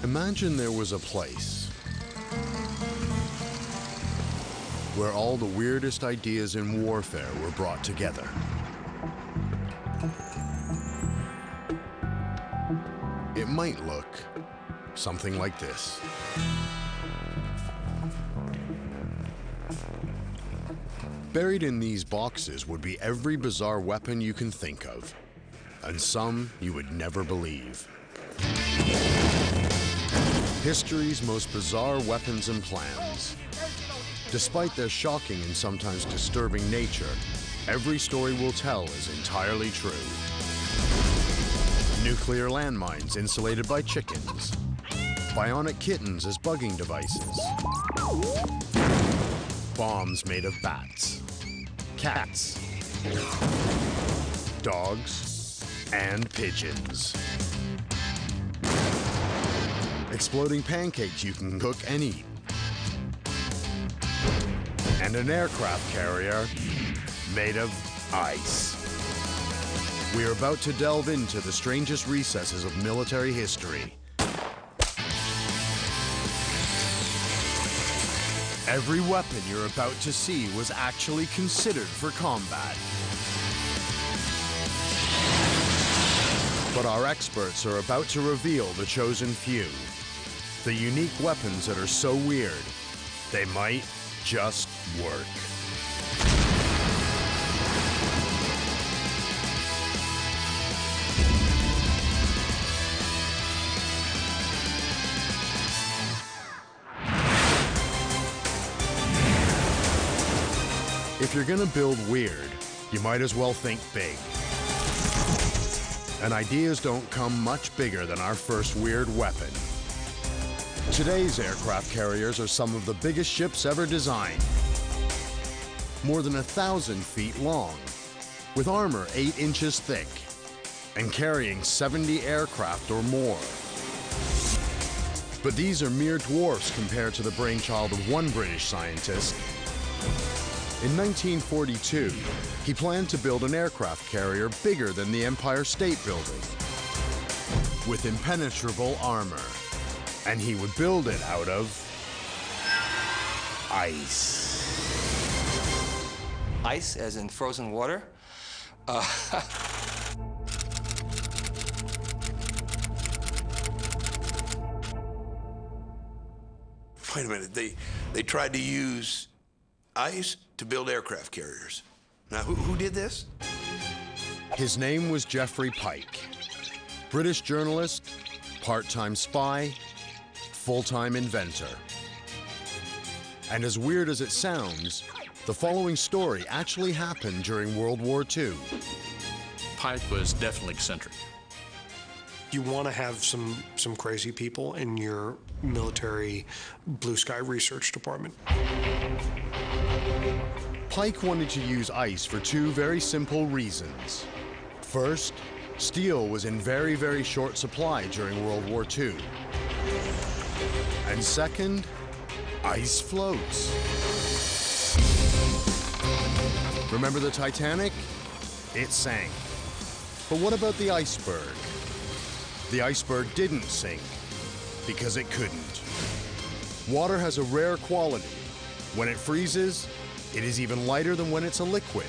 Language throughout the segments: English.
Imagine there was a place where all the weirdest ideas in warfare were brought together. It might look something like this. Buried in these boxes would be every bizarre weapon you can think of, and some you would never believe. History's most bizarre weapons and plans. Despite their shocking and sometimes disturbing nature, every story we'll tell is entirely true. Nuclear landmines insulated by chickens. Bionic kittens as bugging devices. Bombs made of bats, cats, dogs, and pigeons. Exploding pancakes you can cook and eat. And an aircraft carrier made of ice. We're about to delve into the strangest recesses of military history. Every weapon you're about to see was actually considered for combat. But our experts are about to reveal the chosen few. The unique weapons that are so weird, they might just work. If you're gonna build weird, you might as well think big. And ideas don't come much bigger than our first weird weapon. Today's aircraft carriers are some of the biggest ships ever designed. More than 1,000 feet long, with armor 8 inches thick, and carrying 70 aircraft or more. But these are mere dwarfs compared to the brainchild of one British scientist. In 1942, he planned to build an aircraft carrier bigger than the Empire State Building, with impenetrable armor. And he would build it out of ice. Ice, as in frozen water? Wait a minute, they tried to use ice to build aircraft carriers. Now, who did this? His name was Geoffrey Pike. British journalist, part-time spy, full-time inventor. And as weird as it sounds, the following story actually happened during World War II. Pike was definitely eccentric. You want to have some crazy people in your military blue sky research department. Pike wanted to use ice for 2 very simple reasons. First, steel was in very, very short supply during World War II. And second, ice floats. Remember the Titanic? It sank. But what about the iceberg? The iceberg didn't sink because it couldn't. Water has a rare quality. When it freezes, it is even lighter than when it's a liquid.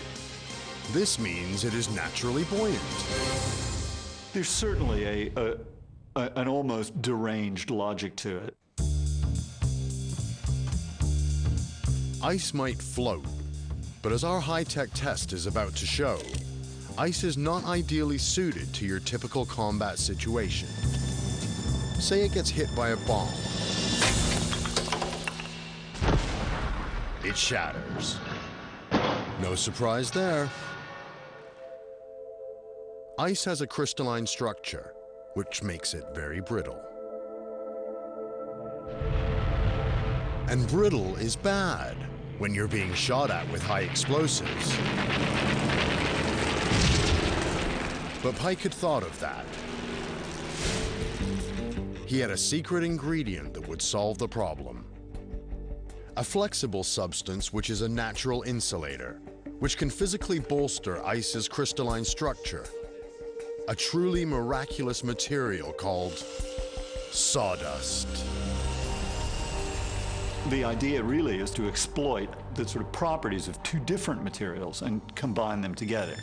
This means it is naturally buoyant. There's certainly an almost deranged logic to it. Ice might float, but as our high-tech test is about to show, ice is not ideally suited to your typical combat situation. Say it gets hit by a bomb. It shatters. No surprise there. Ice has a crystalline structure, which makes it very brittle. And brittle is bad when you're being shot at with high explosives. But Pike had thought of that. He had a secret ingredient that would solve the problem. A flexible substance which is a natural insulator, which can physically bolster ice's crystalline structure. A truly miraculous material called sawdust. The idea really is to exploit the sort of properties of two different materials and combine them together.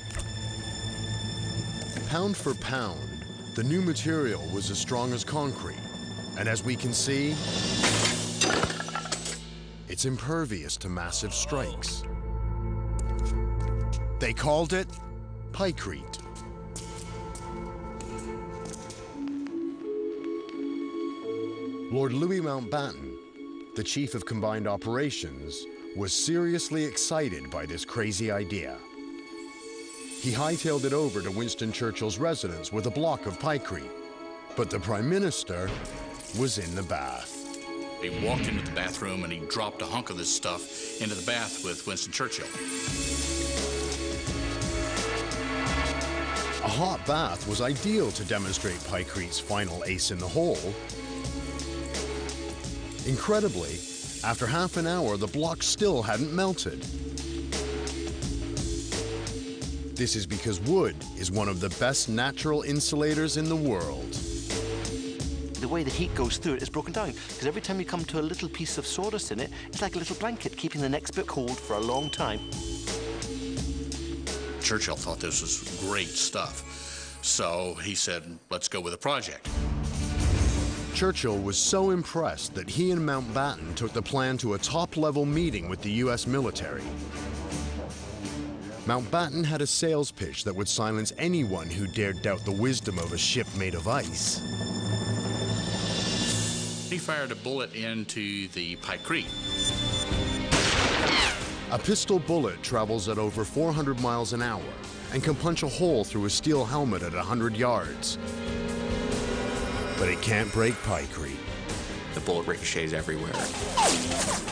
Pound for pound, the new material was as strong as concrete. And as we can see, it's impervious to massive strikes. They called it pykrete. Lord Louis Mountbatten, the chief of combined operations, was seriously excited by this crazy idea. He hightailed it over to Winston Churchill's residence with a block of pykrete, but the Prime Minister was in the bath. He walked into the bathroom and he dropped a hunk of this stuff into the bath with Winston Churchill. A hot bath was ideal to demonstrate pykrete's final ace in the hole. Incredibly, after half an hour, the block still hadn't melted. This is because wood is one of the best natural insulators in the world. The way the heat goes through it is broken down, because every time you come to a little piece of sawdust in it, it's like a little blanket, keeping the next bit cold for a long time. Churchill thought this was great stuff, so he said, let's go with a project. Churchill was so impressed that he and Mountbatten took the plan to a top-level meeting with the US military. Mountbatten had a sales pitch that would silence anyone who dared doubt the wisdom of a ship made of ice. He fired a bullet into the pykrete. A pistol bullet travels at over 400 miles an hour and can punch a hole through a steel helmet at 100 yards. But it can't break pykrete. The bullet ricochets everywhere.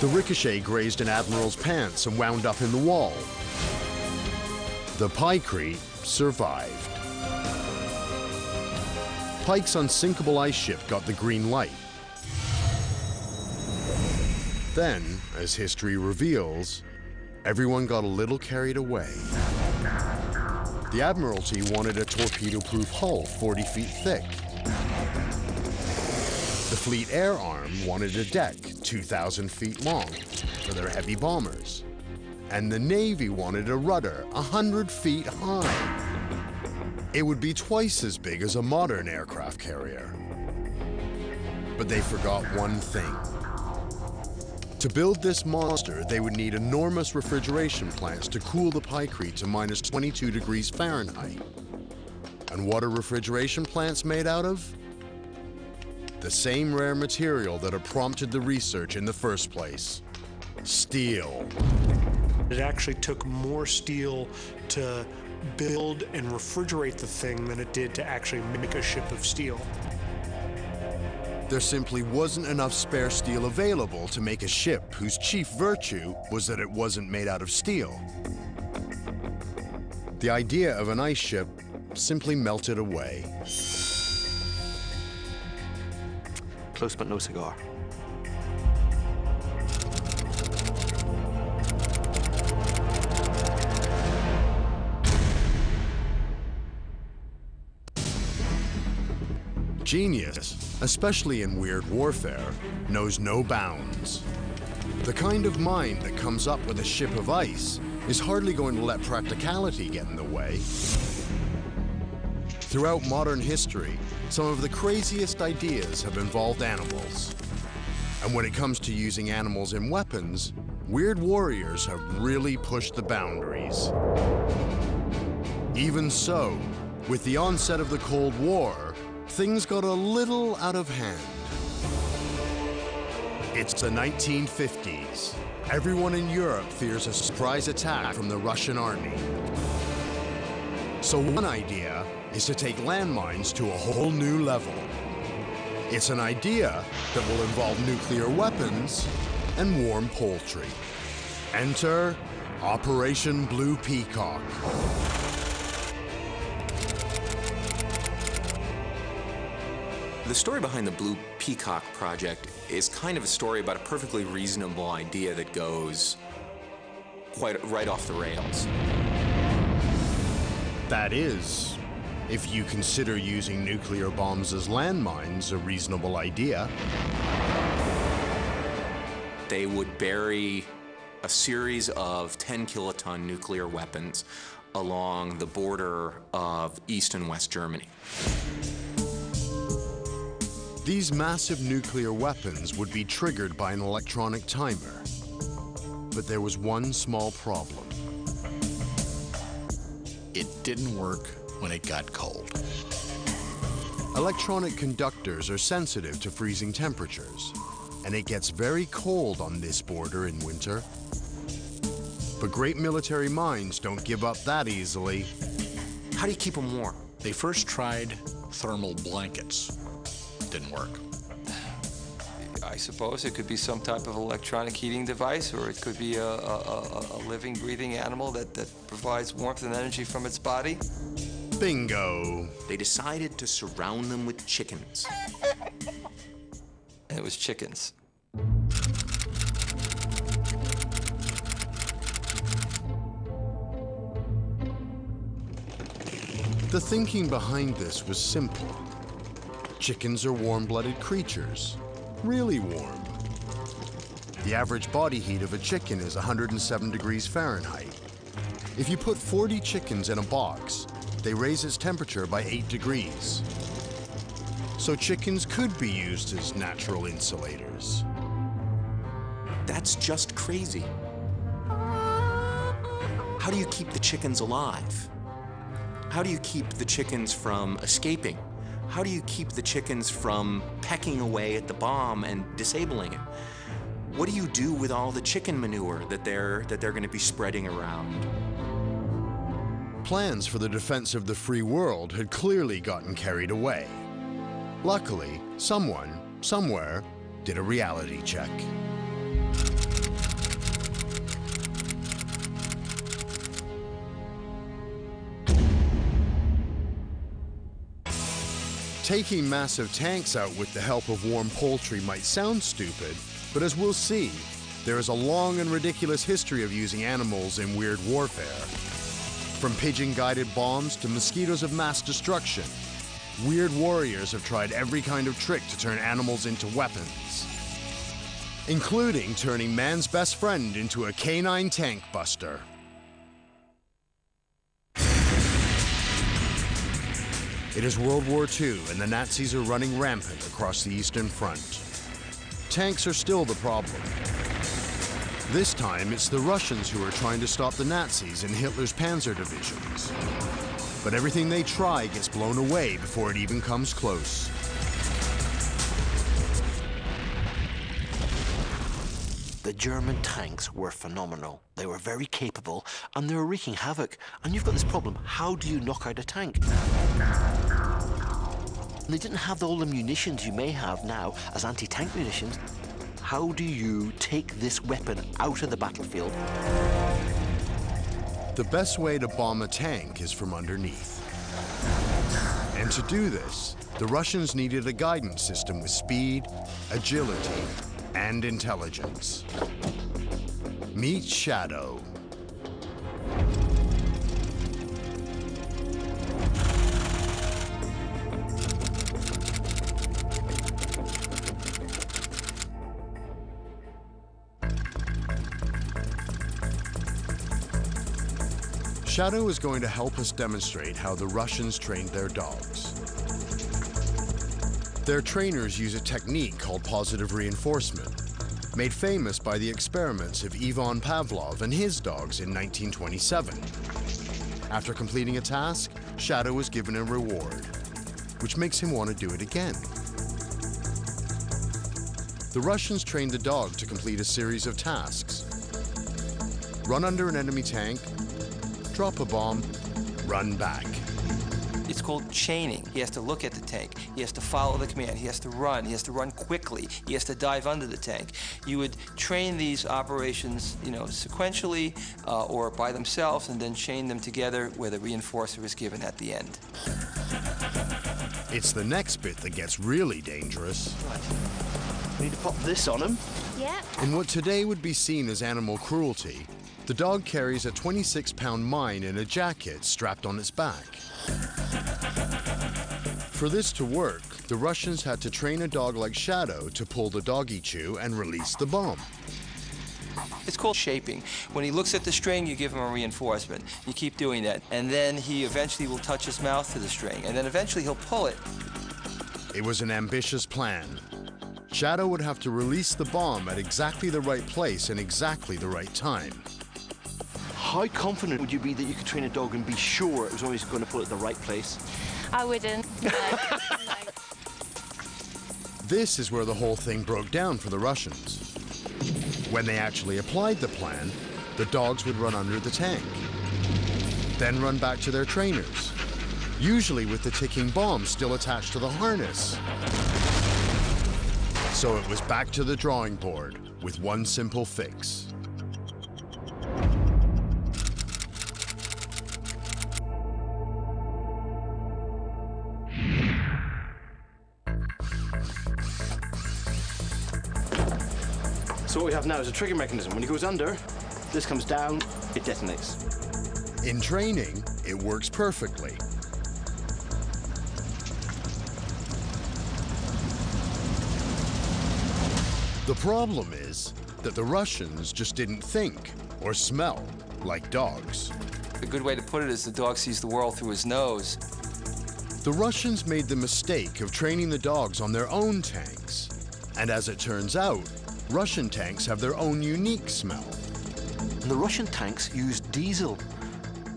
The ricochet grazed an admiral's pants and wound up in the wall. The pykrete survived. Pike's unsinkable ice ship got the green light. Then, as history reveals, everyone got a little carried away. The Admiralty wanted a torpedo-proof hull 40 feet thick. The Fleet Air Arm wanted a deck 2,000 feet long for their heavy bombers. And the Navy wanted a rudder 100 feet high. It would be twice as big as a modern aircraft carrier. But they forgot one thing. To build this monster, they would need enormous refrigeration plants to cool the pykrete to minus 22 degrees Fahrenheit. And what are refrigeration plants made out of? The same rare material that had prompted the research in the first place: steel. It actually took more steel to build and refrigerate the thing than it did to actually make a ship of steel. There simply wasn't enough spare steel available to make a ship whose chief virtue was that it wasn't made out of steel. The idea of an ice ship simply melted away. Close but no cigar. Genius, especially in weird warfare, knows no bounds. The kind of mind that comes up with a ship of ice is hardly going to let practicality get in the way. Throughout modern history, some of the craziest ideas have involved animals. And when it comes to using animals in weapons, weird warriors have really pushed the boundaries. Even so, with the onset of the Cold War, things got a little out of hand. It's the 1950s. Everyone in Europe fears a surprise attack from the Russian army. So one idea is to take landmines to a whole new level. It's an idea that will involve nuclear weapons and warm poultry. Enter Operation Blue Peacock. The story behind the Blue Peacock project is kind of a story about a perfectly reasonable idea that goes quite right off the rails. That is, if you consider using nuclear bombs as landmines a reasonable idea. They would bury a series of 10-kiloton nuclear weapons along the border of East and West Germany. These massive nuclear weapons would be triggered by an electronic timer. But there was one small problem. It didn't work when it got cold. Electronic conductors are sensitive to freezing temperatures, and it gets very cold on this border in winter. But great military minds don't give up that easily. How do you keep them warm? They first tried thermal blankets. Didn't work. I suppose it could be some type of electronic heating device, or it could be a living, breathing animal that provides warmth and energy from its body. Bingo! They decided to surround them with chickens. And it was chickens. The thinking behind this was simple. Chickens are warm-blooded creatures. Really warm. The average body heat of a chicken is 107 degrees Fahrenheit. If you put 40 chickens in a box, they raise its temperature by 8 degrees. So chickens could be used as natural insulators. That's just crazy. How do you keep the chickens alive? How do you keep the chickens from escaping? How do you keep the chickens from pecking away at the bomb and disabling it? What do you do with all the chicken manure that they're going to be spreading around? Plans for the defense of the free world had clearly gotten carried away. Luckily, someone, somewhere, did a reality check. Taking massive tanks out with the help of warm poultry might sound stupid, but as we'll see, there is a long and ridiculous history of using animals in weird warfare. From pigeon-guided bombs to mosquitoes of mass destruction, weird warriors have tried every kind of trick to turn animals into weapons, including turning man's best friend into a canine tank buster. It is World War II, and the Nazis are running rampant across the Eastern Front. Tanks are still the problem. This time, it's the Russians who are trying to stop the Nazis in Hitler's panzer divisions. But everything they try gets blown away before it even comes close. The German tanks were phenomenal. They were very capable, and they were wreaking havoc. And you've got this problem. How do you knock out a tank? They didn't have all the munitions you may have now as anti-tank munitions. How do you take this weapon out of the battlefield? The best way to bomb a tank is from underneath. And to do this, the Russians needed a guidance system with speed, agility, and intelligence. Meet Shadow. Shadow is going to help us demonstrate how the Russians trained their dogs. Their trainers use a technique called positive reinforcement, made famous by the experiments of Ivan Pavlov and his dogs in 1927. After completing a task, Shadow is given a reward, which makes him want to do it again. The Russians trained the dog to complete a series of tasks. Run under an enemy tank, drop a bomb, run back. It's called chaining. He has to look at the tank. He has to follow the command. He has to run. He has to run quickly. He has to dive under the tank. You would train these operations, sequentially or by themselves, and then chain them together where the reinforcer is given at the end. It's the next bit that gets really dangerous. We need to pop this on him. Yeah. In what today would be seen as animal cruelty, the dog carries a 26-pound mine in a jacket strapped on its back. For this to work, the Russians had to train a dog like Shadow to pull the doggy chew and release the bomb. It's called shaping. When he looks at the string, you give him a reinforcement. You keep doing that. And then he eventually will touch his mouth to the string. And then eventually he'll pull it. It was an ambitious plan. Shadow would have to release the bomb at exactly the right place and exactly the right time. How confident would you be that you could train a dog and be sure it was always going to pull it at the right place? I wouldn't. No. This is where the whole thing broke down for the Russians. When they actually applied the plan, the dogs would run under the tank, then run back to their trainers, usually with the ticking bomb still attached to the harness. So it was back to the drawing board with one simple fix. So what we have now is a trigger mechanism. When he goes under, this comes down, it detonates. In training, it works perfectly. The problem is that the Russians just didn't think or smell like dogs. A good way to put it is the dog sees the world through his nose. The Russians made the mistake of training the dogs on their own tanks. And as it turns out, Russian tanks have their own unique smell. And the Russian tanks used diesel.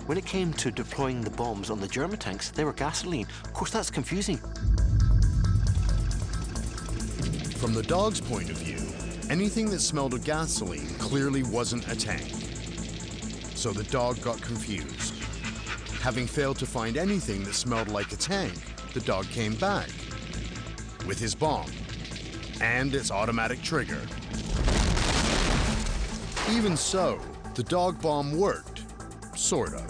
When it came to deploying the bombs on the German tanks, they were gasoline. Of course, that's confusing. From the dog's point of view, anything that smelled of gasoline clearly wasn't a tank. So the dog got confused. Having failed to find anything that smelled like a tank, the dog came back with his bomb and its automatic trigger. Even so, the dog bomb worked, sort of.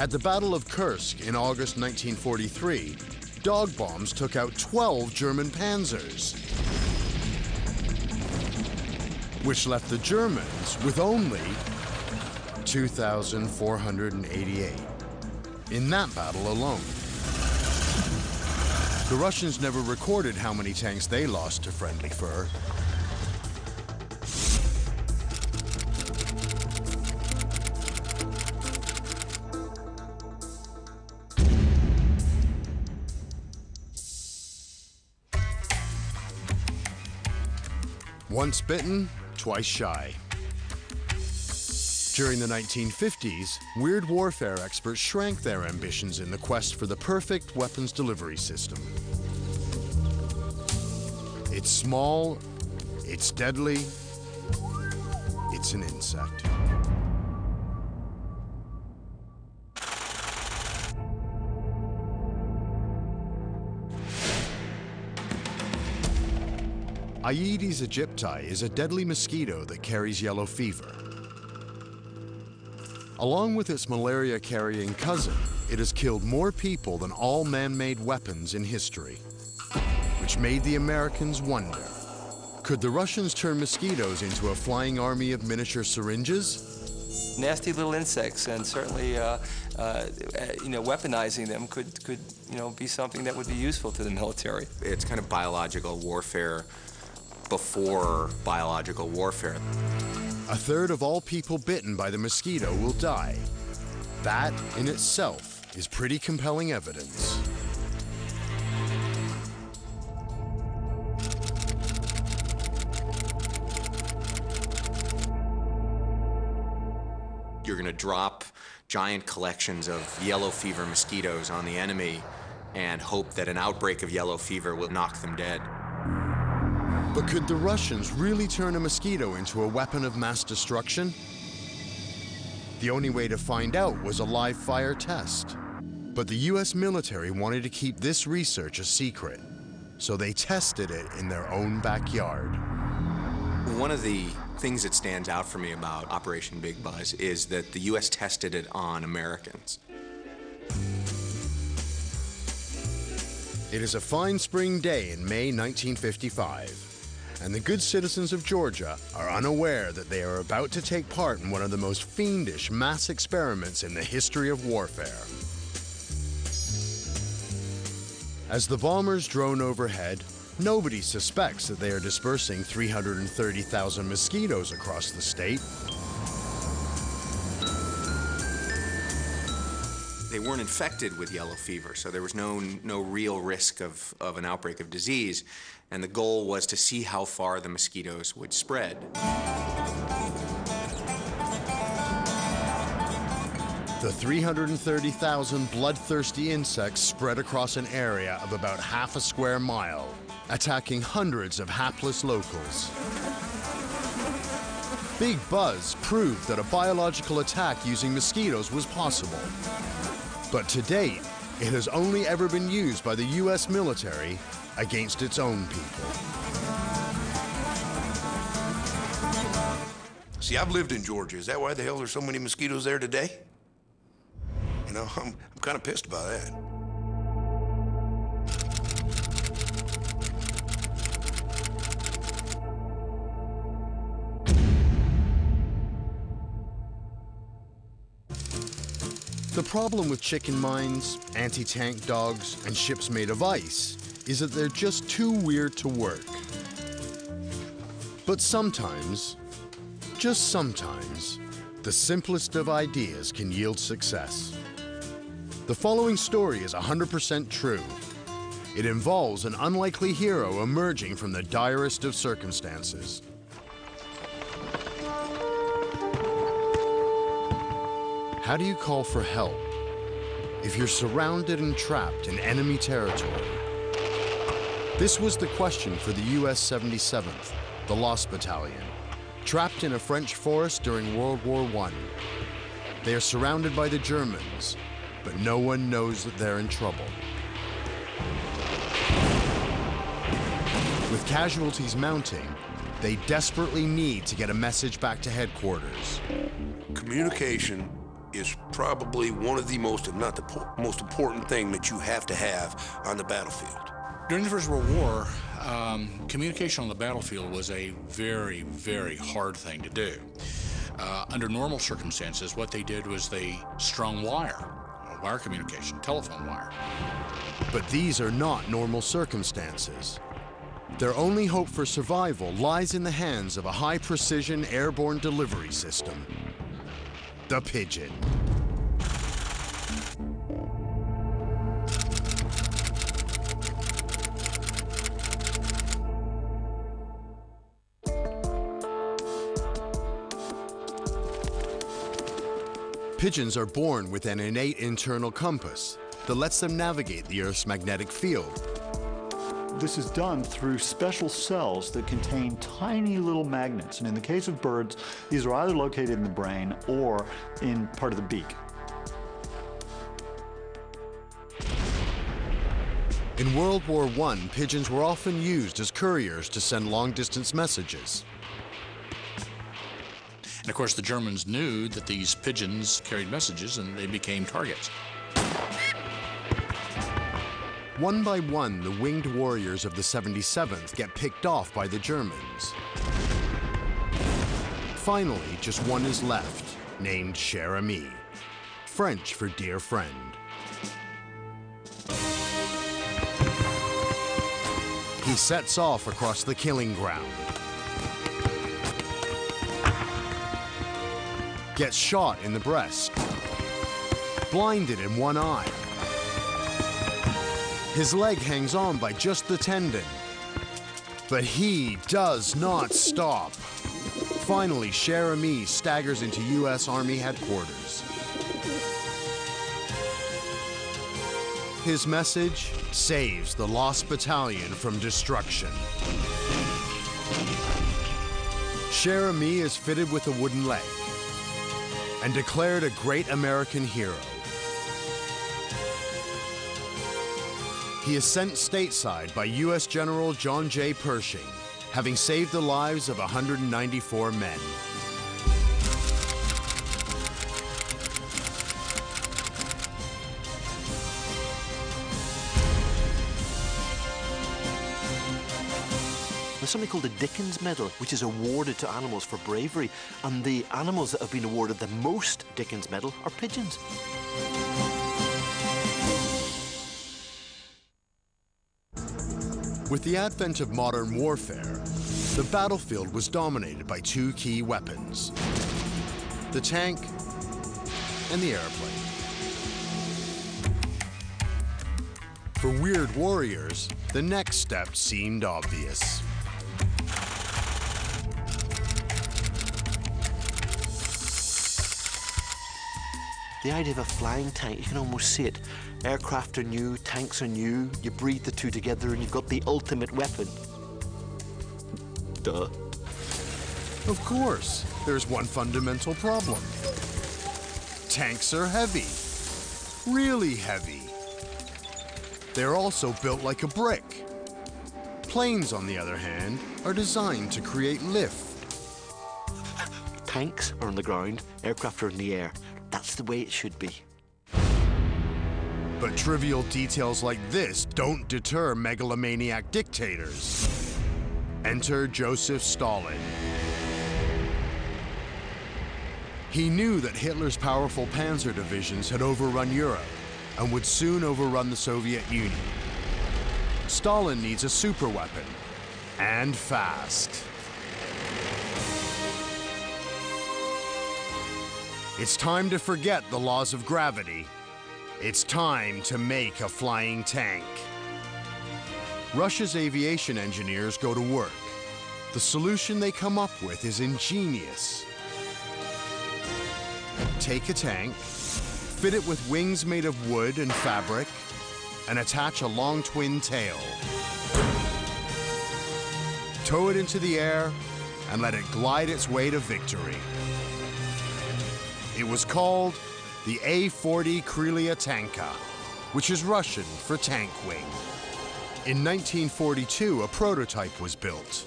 At the Battle of Kursk in August 1943, dog bombs took out 12 German panzers, which left the Germans with only 2,488 in that battle alone. The Russians never recorded how many tanks they lost to friendly fur. Once bitten, twice shy. During the 1950s, weird warfare experts shrank their ambitions in the quest for the perfect weapons delivery system. It's small, it's deadly, it's an insect. Aedes aegypti is a deadly mosquito that carries yellow fever. Along with its malaria-carrying cousin, it has killed more people than all man-made weapons in history, which made the Americans wonder, could the Russians turn mosquitoes into a flying army of miniature syringes? Nasty little insects, and certainly, weaponizing them could be something that would be useful to the military. It's kind of biological warfare before biological warfare. A third of all people bitten by the mosquito will die. That, in itself, is pretty compelling evidence. You're going to drop giant collections of yellow fever mosquitoes on the enemy and hope that an outbreak of yellow fever will knock them dead. But could the Russians really turn a mosquito into a weapon of mass destruction? The only way to find out was a live fire test. But the US military wanted to keep this research a secret, so they tested it in their own backyard. One of the things that stands out for me about Operation Big Buzz is that the US tested it on Americans. It is a fine spring day in May 1955. And the good citizens of Georgia are unaware that they are about to take part in one of the most fiendish mass experiments in the history of warfare. As the bombers drone overhead, nobody suspects that they are dispersing 330,000 mosquitoes across the state. They weren't infected with yellow fever, so there was no real risk of an outbreak of disease. And the goal was to see how far the mosquitoes would spread. The 330,000 bloodthirsty insects spread across an area of about half a square mile, attacking hundreds of hapless locals. Big Buzz proved that a biological attack using mosquitoes was possible. But to date, it has only ever been used by the U.S. military against its own people. See, I've lived in Georgia. Is that why the hell there's so many mosquitoes there today? You know, I'm kind of pissed about that. The problem with chicken mines, anti-tank dogs, and ships made of ice is that they're just too weird to work. But sometimes, just sometimes, the simplest of ideas can yield success. The following story is 100% true. It involves an unlikely hero emerging from the direst of circumstances. How do you call for help if you're surrounded and trapped in enemy territory? This was the question for the US 77th, the Lost Battalion, trapped in a French forest during World War I. They are surrounded by the Germans, but no one knows that they're in trouble. With casualties mounting, they desperately need to get a message back to headquarters. Communication is probably one of the most, if not the most important thing that you have to have on the battlefield. During the First World War, communication on the battlefield was a very, very hard thing to do. Under normal circumstances, what they did was they strung wire communication, telephone wire. But these are not normal circumstances. Their only hope for survival lies in the hands of a high-precision airborne delivery system. The Pigeon. Pigeons are born with an innate internal compass that lets them navigate the Earth's magnetic field. This is done through special cells that contain tiny little magnets. And in the case of birds, these are either located in the brain or in part of the beak. In World War I, pigeons were often used as couriers to send long-distance messages. And of course, the Germans knew that these pigeons carried messages and they became targets. One by one, the winged warriors of the 77th get picked off by the Germans. Finally, just one is left, named Cher Ami, French for dear friend. He sets off across the killing ground, gets shot in the breast, blinded in one eye. His leg hangs on by just the tendon. But he does not stop. Finally, Cher Ami staggers into U.S. Army headquarters. His message saves the Lost Battalion from destruction. Cher Ami is fitted with a wooden leg and declared a great American hero. He is sent stateside by U.S. General John J. Pershing, having saved the lives of 194 men. There's something called the Dickens Medal, which is awarded to animals for bravery, and the animals that have been awarded the most Dickens Medal are pigeons. With the advent of modern warfare, the battlefield was dominated by two key weapons: the tank and the airplane. For weird warriors, the next step seemed obvious. The idea of a flying tank, you can almost see it. Aircraft are new, tanks are new, you breed the two together and you've got the ultimate weapon. Duh. Of course, there's one fundamental problem. Tanks are heavy. Really heavy. They're also built like a brick. Planes, on the other hand, are designed to create lift. Tanks are on the ground, aircraft are in the air. That's the way it should be. But trivial details like this don't deter megalomaniac dictators. Enter Joseph Stalin. He knew that Hitler's powerful panzer divisions had overrun Europe and would soon overrun the Soviet Union. Stalin needs a superweapon, and fast. It's time to forget the laws of gravity. It's time to make a flying tank. Russia's aviation engineers go to work. The solution they come up with is ingenious. Take a tank, fit it with wings made of wood and fabric, and attach a long twin tail. Tow it into the air and let it glide its way to victory. It was called the A-40 Krylia Tanka, which is Russian for tank wing. In 1942, a prototype was built.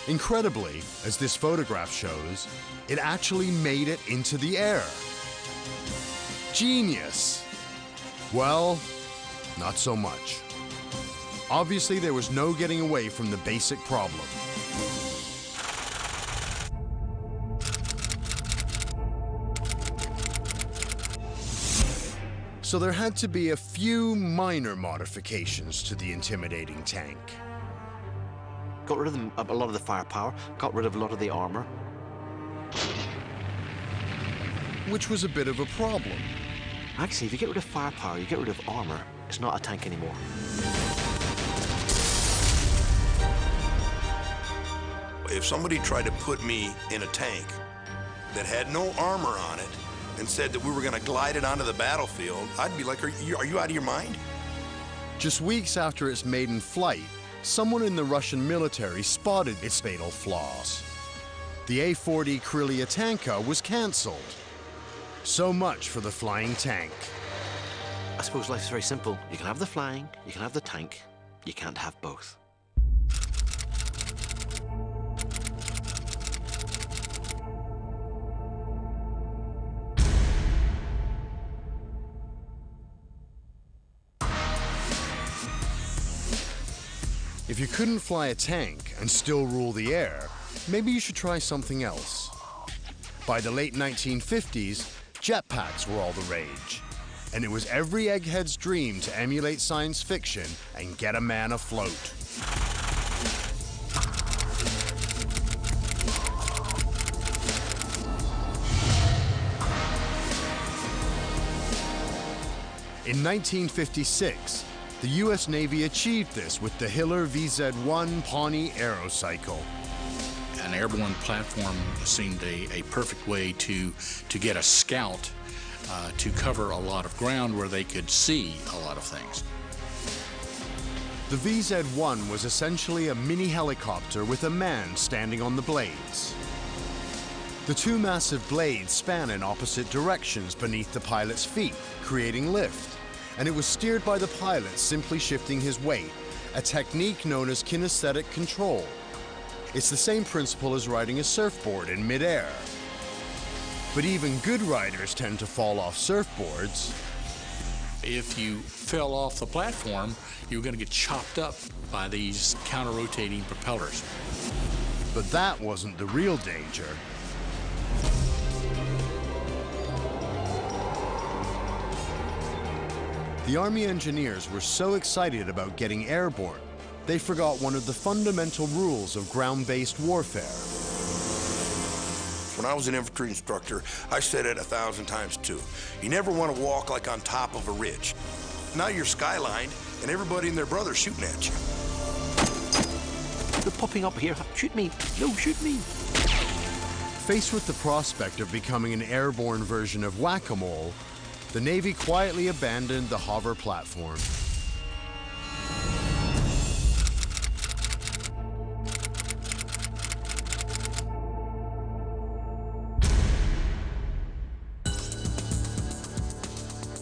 Incredibly, as this photograph shows, it actually made it into the air. Genius! Well, not so much. Obviously, there was no getting away from the basic problem. So there had to be a few minor modifications to the intimidating tank. Got rid of a lot of the firepower, got rid of a lot of the armor. Which was a bit of a problem. Actually, if you get rid of firepower, you get rid of armor, it's not a tank anymore. If somebody tried to put me in a tank that had no armor on it and said that we were going to glide it onto the battlefield, I'd be like, are you out of your mind? Just weeks after its maiden flight, someone in the Russian military spotted its fatal flaws. The A-40 Krylia Tanka was cancelled. So much for the flying tank. I suppose life's very simple. You can have the flying, you can have the tank, you can't have both. If you couldn't fly a tank and still rule the air, maybe you should try something else. By the late 1950s, jetpacks were all the rage. And it was every egghead's dream to emulate science fiction and get a man afloat. In 1956, the U.S. Navy achieved this with the Hiller VZ-1 Pawnee Aerocycle. An airborne platform seemed a perfect way to get a scout to cover a lot of ground where they could see a lot of things. The VZ-1 was essentially a mini helicopter with a man standing on the blades. The two massive blades span in opposite directions beneath the pilot's feet, creating lift. And it was steered by the pilot simply shifting his weight, a technique known as kinesthetic control. It's the same principle as riding a surfboard in midair. But even good riders tend to fall off surfboards. If you fell off the platform, you were going to get chopped up by these counter-rotating propellers. But that wasn't the real danger. The Army engineers were so excited about getting airborne, they forgot one of the fundamental rules of ground-based warfare. When I was an infantry instructor, I said it 1,000 times too. You never want to walk like on top of a ridge. Now you're skylined and everybody and their brother's shooting at you. They're popping up here. Shoot me. No, shoot me. Faced with the prospect of becoming an airborne version of whack-a-mole, the Navy quietly abandoned the hover platform.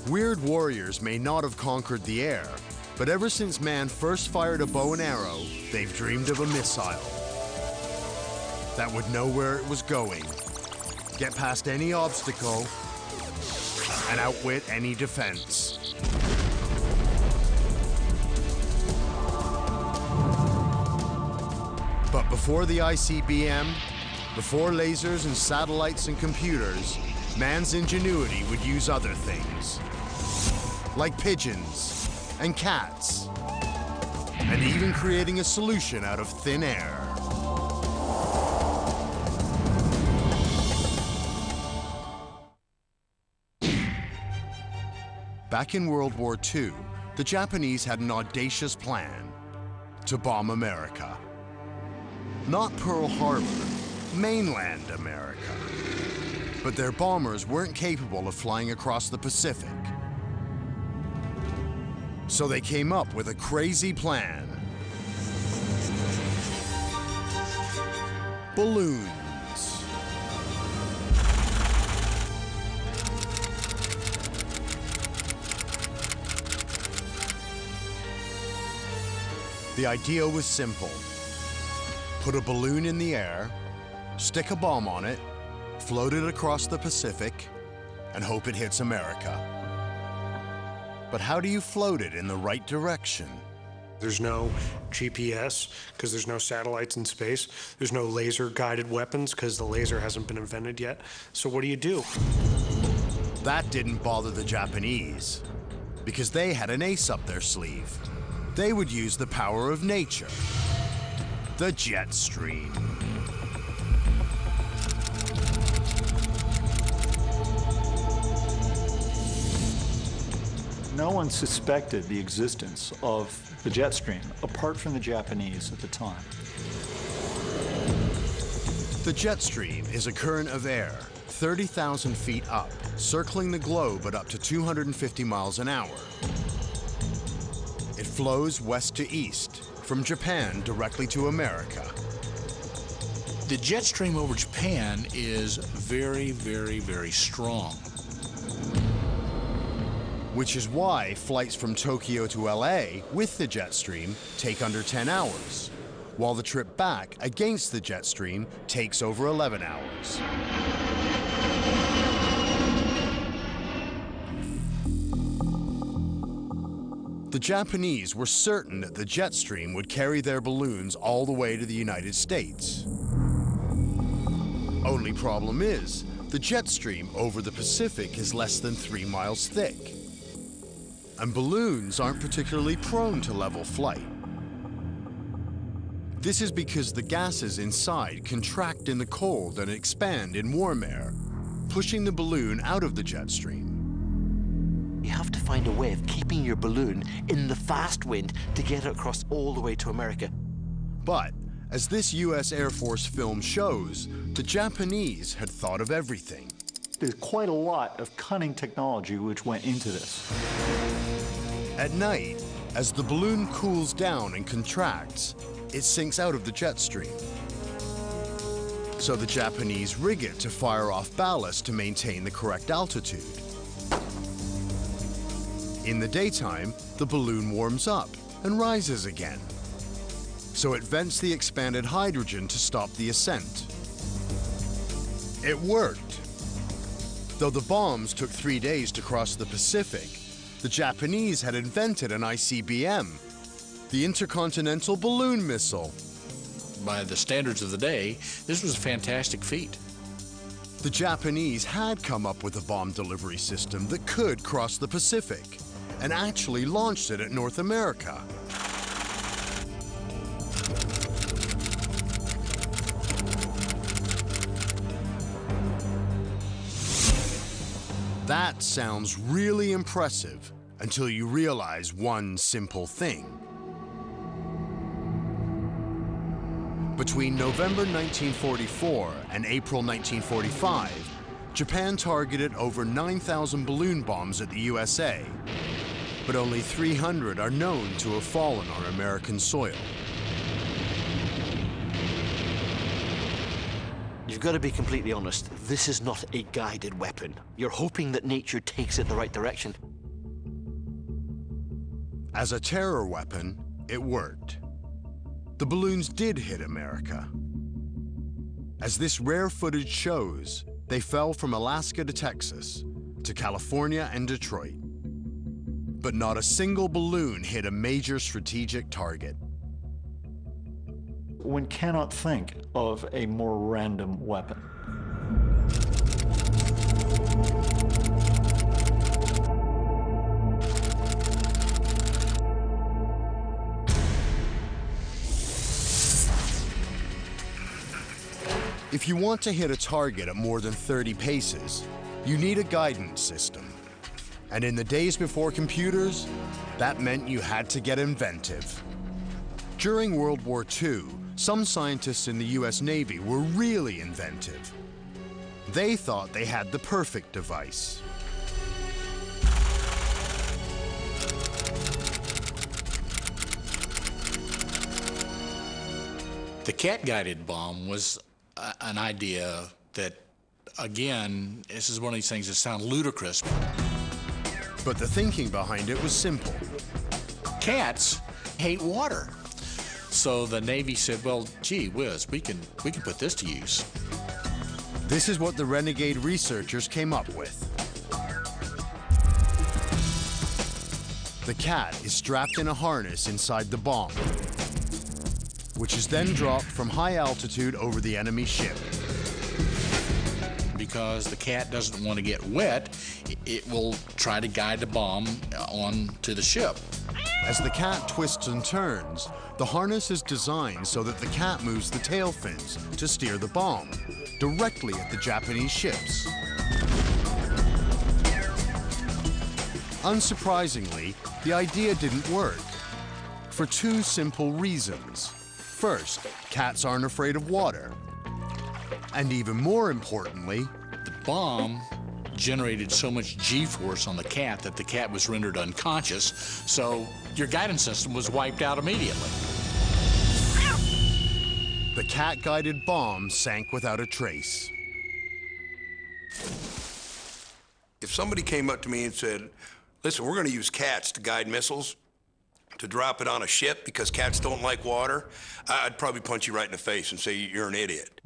Weird warriors may not have conquered the air, but ever since man first fired a bow and arrow, they've dreamed of a missile that would know where it was going, get past any obstacle, and outwit any defense. But before the ICBM, before lasers and satellites and computers, man's ingenuity would use other things, like pigeons and cats, and even creating a solution out of thin air. Back in World War II, the Japanese had an audacious plan to bomb America. Not Pearl Harbor, mainland America. But their bombers weren't capable of flying across the Pacific. So they came up with a crazy plan. Balloons. The idea was simple. Put a balloon in the air, stick a bomb on it, float it across the Pacific, and hope it hits America. But how do you float it in the right direction? There's no GPS because there's no satellites in space. There's no laser-guided weapons because the laser hasn't been invented yet. So what do? That didn't bother the Japanese because they had an ace up their sleeve. They would use the power of nature, the jet stream. No one suspected the existence of the jet stream, apart from the Japanese at the time. The jet stream is a current of air 30,000 feet up, circling the globe at up to 250 miles an hour. It flows west to east, from Japan directly to America. The jet stream over Japan is very, very, very strong. Which is why flights from Tokyo to LA with the jet stream take under 10 hours, while the trip back against the jet stream takes over 11 hours. The Japanese were certain that the jet stream would carry their balloons all the way to the United States. Only problem is, the jet stream over the Pacific is less than 3 miles thick. And balloons aren't particularly prone to level flight. This is because the gases inside contract in the cold and expand in warm air, pushing the balloon out of the jet stream. You have to find a way of keeping your balloon in the fast wind to get it across all the way to America. But, as this US Air Force film shows, the Japanese had thought of everything. There's quite a lot of cunning technology which went into this. At night, as the balloon cools down and contracts, it sinks out of the jet stream. So the Japanese rig it to fire off ballast to maintain the correct altitude. In the daytime, the balloon warms up and rises again. So it vents the expanded hydrogen to stop the ascent. It worked. Though the bombs took 3 days to cross the Pacific, the Japanese had invented an ICBM, the Intercontinental Balloon Missile. By the standards of the day, this was a fantastic feat. The Japanese had come up with a bomb delivery system that could cross the Pacific, and actually launched it at North America. That sounds really impressive until you realize one simple thing. Between November 1944 and April 1945, Japan targeted over 9,000 balloon bombs at the USA, but only 300 are known to have fallen on American soil. You've got to be completely honest. This is not a guided weapon. You're hoping that nature takes it the right direction. As a terror weapon, it worked. The balloons did hit America. As this rare footage shows, they fell from Alaska to Texas, to California and Detroit. But not a single balloon hit a major strategic target. One cannot think of a more random weapon. If you want to hit a target at more than 30 paces, you need a guidance system. And in the days before computers, that meant you had to get inventive. During World War II, some scientists in the US Navy were really inventive. They thought they had the perfect device. The cat-guided bomb was an idea that, again, this is one of these things that sound ludicrous. But the thinking behind it was simple. Cats hate water. So the Navy said, well, gee whiz, we can put this to use. This is what the renegade researchers came up with. The cat is strapped in a harness inside the bomb, which is then dropped from high altitude over the enemy ship. Because the cat doesn't want to get wet, it will try to guide the bomb onto the ship. As the cat twists and turns, the harness is designed so that the cat moves the tail fins to steer the bomb directly at the Japanese ships. Unsurprisingly, the idea didn't work for two simple reasons. First, cats aren't afraid of water. And even more importantly, the bomb generated so much G-force on the cat that the cat was rendered unconscious, so your guidance system was wiped out immediately. The cat-guided bomb sank without a trace. If somebody came up to me and said, listen, we're going to use cats to guide missiles, to drop it on a ship because cats don't like water, I'd probably punch you right in the face and say you're an idiot.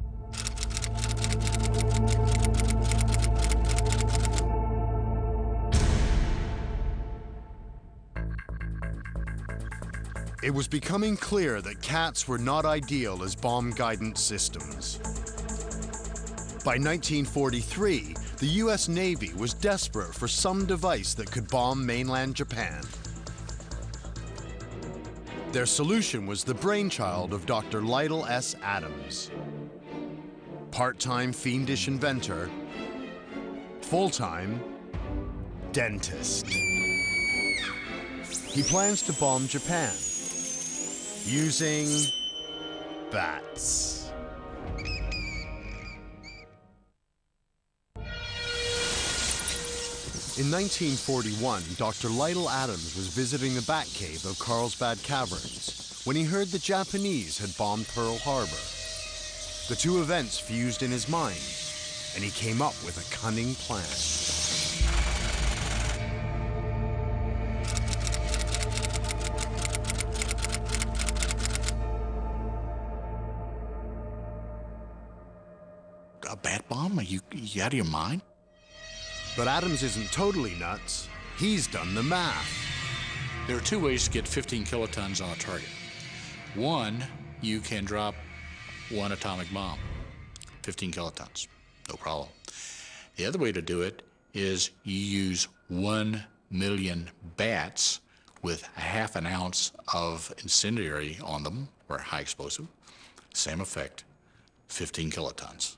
It was becoming clear that cats were not ideal as bomb guidance systems. By 1943, the US Navy was desperate for some device that could bomb mainland Japan. Their solution was the brainchild of Dr. Lytle S. Adams. Part-time fiendish inventor, full-time dentist. He plans to bomb Japan using bats. In 1941, Dr. Lytle Adams was visiting the bat cave of Carlsbad Caverns when he heard the Japanese had bombed Pearl Harbor. The two events fused in his mind, and he came up with a cunning plan. A bat bomb? Are you out of your mind? But Adams isn't totally nuts. He's done the math. There are two ways to get 15 kilotons on a target. One, you can drop one atomic bomb, 15 kilotons, no problem. The other way to do it is you use 1 million bats with a half an ounce of incendiary on them, or high explosive, same effect, 15 kilotons.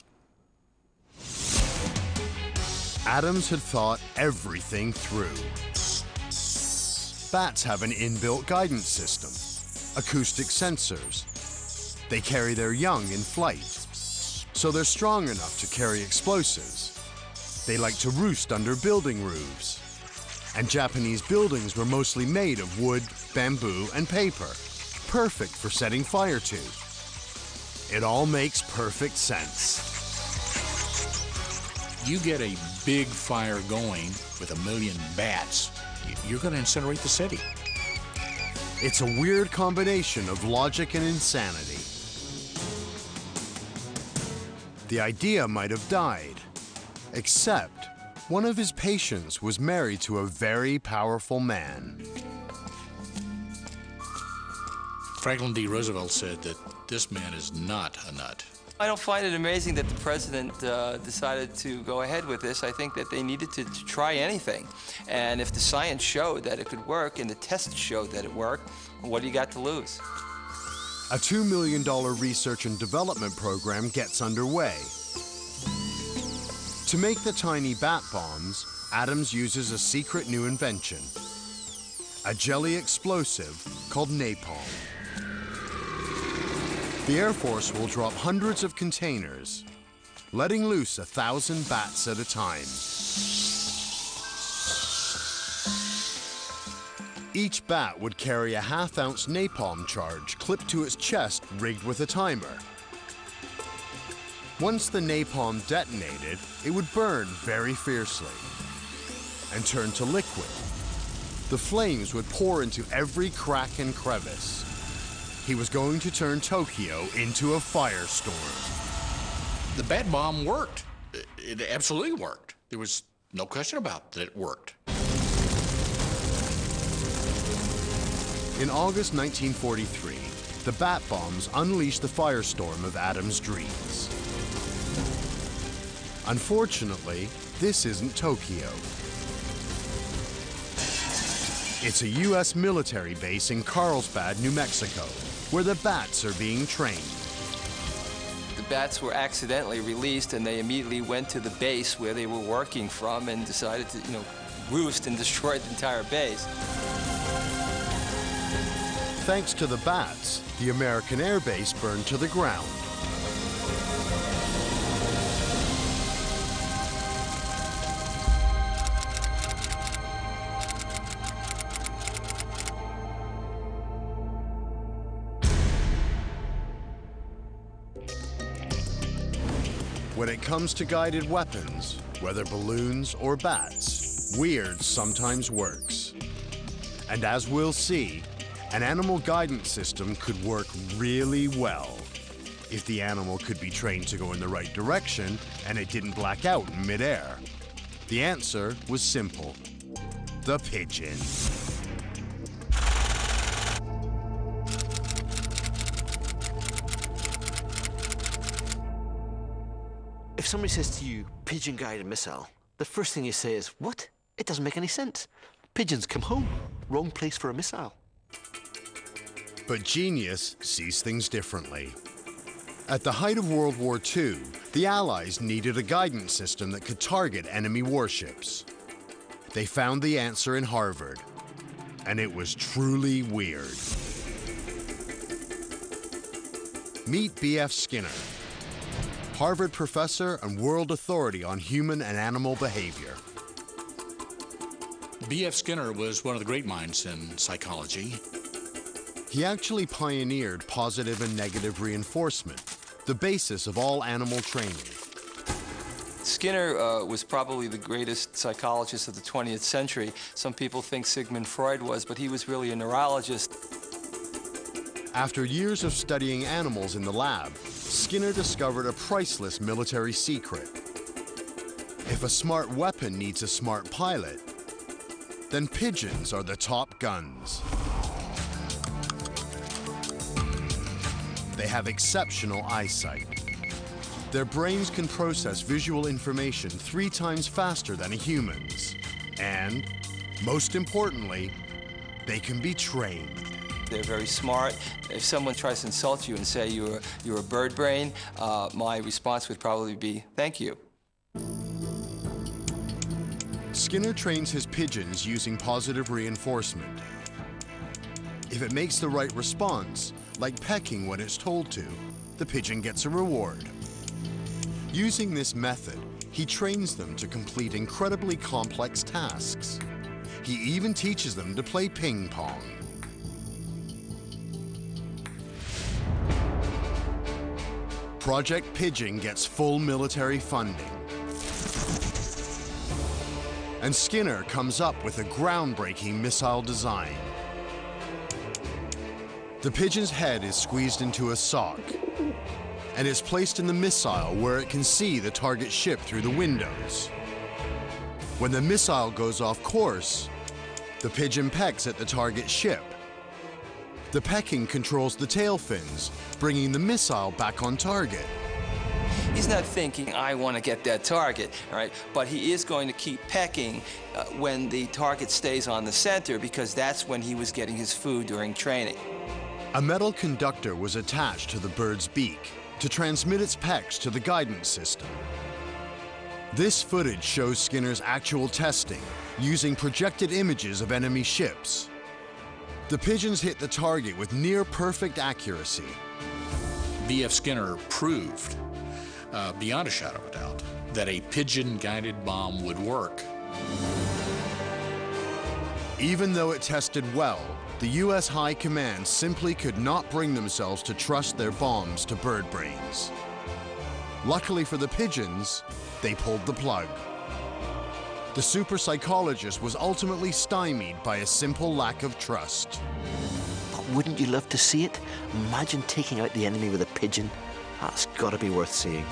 Adams had thought everything through. Bats have an inbuilt guidance system, acoustic sensors. They carry their young in flight, so they're strong enough to carry explosives. They like to roost under building roofs. And Japanese buildings were mostly made of wood, bamboo, and paper, perfect for setting fire to. It all makes perfect sense. You get a big fire going with 1 million bats, you're going to incinerate the city. It's a weird combination of logic and insanity. The idea might have died, except one of his patients was married to a very powerful man. Franklin D. Roosevelt said that this man is not a nut. I don't find it amazing that the president decided to go ahead with this. I think that they needed to try anything. And if the science showed that it could work and the tests showed that it worked, what do you got to lose? A $2 million research and development program gets underway. To make the tiny bat bombs, Adams uses a secret new invention, a jelly explosive called napalm. The Air Force will drop hundreds of containers, letting loose 1,000 bats at a time. Each bat would carry a half-ounce napalm charge clipped to its chest, rigged with a timer. Once the napalm detonated, it would burn very fiercely and turn to liquid. The flames would pour into every crack and crevice. He was going to turn Tokyo into a firestorm. The bat bomb worked. It absolutely worked. There was no question about that it worked. In August 1943, the bat bombs unleashed the firestorm of Adams' dreams. Unfortunately, this isn't Tokyo. It's a U.S. military base in Carlsbad, New Mexico, where the bats are being trained. The bats were accidentally released, and they immediately went to the base where they were working from and decided to, roost and destroy the entire base. Thanks to the bats, the American air base burned to the ground. When it comes to guided weapons, whether balloons or bats, weird sometimes works. And as we'll see, an animal guidance system could work really well if the animal could be trained to go in the right direction and it didn't black out in midair. The answer was simple: the pigeon. If somebody says to you, pigeon-guided missile, the first thing you say is, what? It doesn't make any sense. Pigeons come home. Wrong place for a missile. But genius sees things differently. At the height of World War II, the Allies needed a guidance system that could target enemy warships. They found the answer in Harvard, and it was truly weird. Meet B.F. Skinner, Harvard professor and world authority on human and animal behavior. B.F. Skinner was one of the great minds in psychology. He actually pioneered positive and negative reinforcement, the basis of all animal training. Skinner was probably the greatest psychologist of the 20th century. Some people think Sigmund Freud was, but he was really a neurologist. After years of studying animals in the lab, Skinner discovered a priceless military secret. If a smart weapon needs a smart pilot, then pigeons are the top guns. They have exceptional eyesight. Their brains can process visual information 3 times faster than a human's. And Most importantly, they can be trained. They're very smart. If someone tries to insult you and say you're a bird brain, my response would probably be, thank you. Skinner trains his pigeons using positive reinforcement. If it makes the right response, like pecking when it's told to, the pigeon gets a reward. Using this method, he trains them to complete incredibly complex tasks. He even teaches them to play ping pong. Project Pigeon gets full military funding. And Skinner comes up with a groundbreaking missile design. The pigeon's head is squeezed into a sock and is placed in the missile where it can see the target ship through the windows. When the missile goes off course, the pigeon pecks at the target ship. The pecking controls the tail fins, bringing the missile back on target. He's not thinking, I want to get that target, all right? But he is going to keep pecking when the target stays on the center, because that's when he was getting his food during training. A metal conductor was attached to the bird's beak to transmit its pecks to the guidance system. This footage shows Skinner's actual testing, using projected images of enemy ships. The pigeons hit the target with near-perfect accuracy. B.F. Skinner proved, beyond a shadow of a doubt, that a pigeon-guided bomb would work. Even though it tested well, the U.S. High Command simply could not bring themselves to trust their bombs to bird brains. Luckily for the pigeons, they pulled the plug. The super psychologist was ultimately stymied by a simple lack of trust. But wouldn't you love to see it? Imagine taking out the enemy with a pigeon. That's gotta be worth seeing.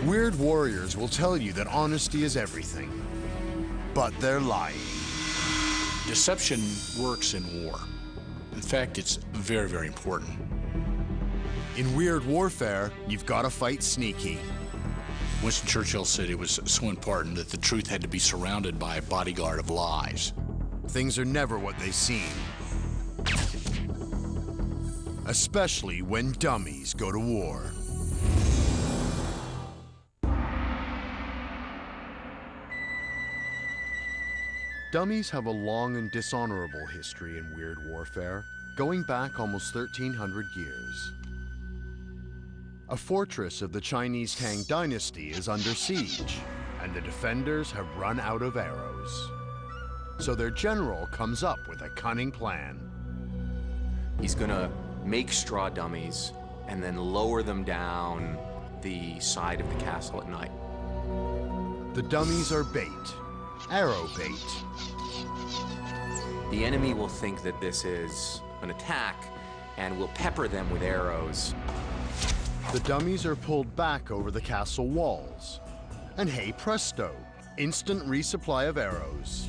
Weird warriors will tell you that honesty is everything, but they're lying. Deception works in war. In fact, it's very, very important. In weird warfare, you've got to fight sneaky. Winston Churchill said it was so important that the truth had to be surrounded by a bodyguard of lies. Things are never what they seem. Especially when dummies go to war. Dummies have a long and dishonorable history in weird warfare, going back almost 1,300 years. A fortress of the Chinese Tang Dynasty is under siege, and the defenders have run out of arrows. So their general comes up with a cunning plan. He's gonna make straw dummies and then lower them down the side of the castle at night. The dummies are bait, arrow bait. The enemy will think that this is an attack and will pepper them with arrows. The dummies are pulled back over the castle walls. And hey presto, instant resupply of arrows.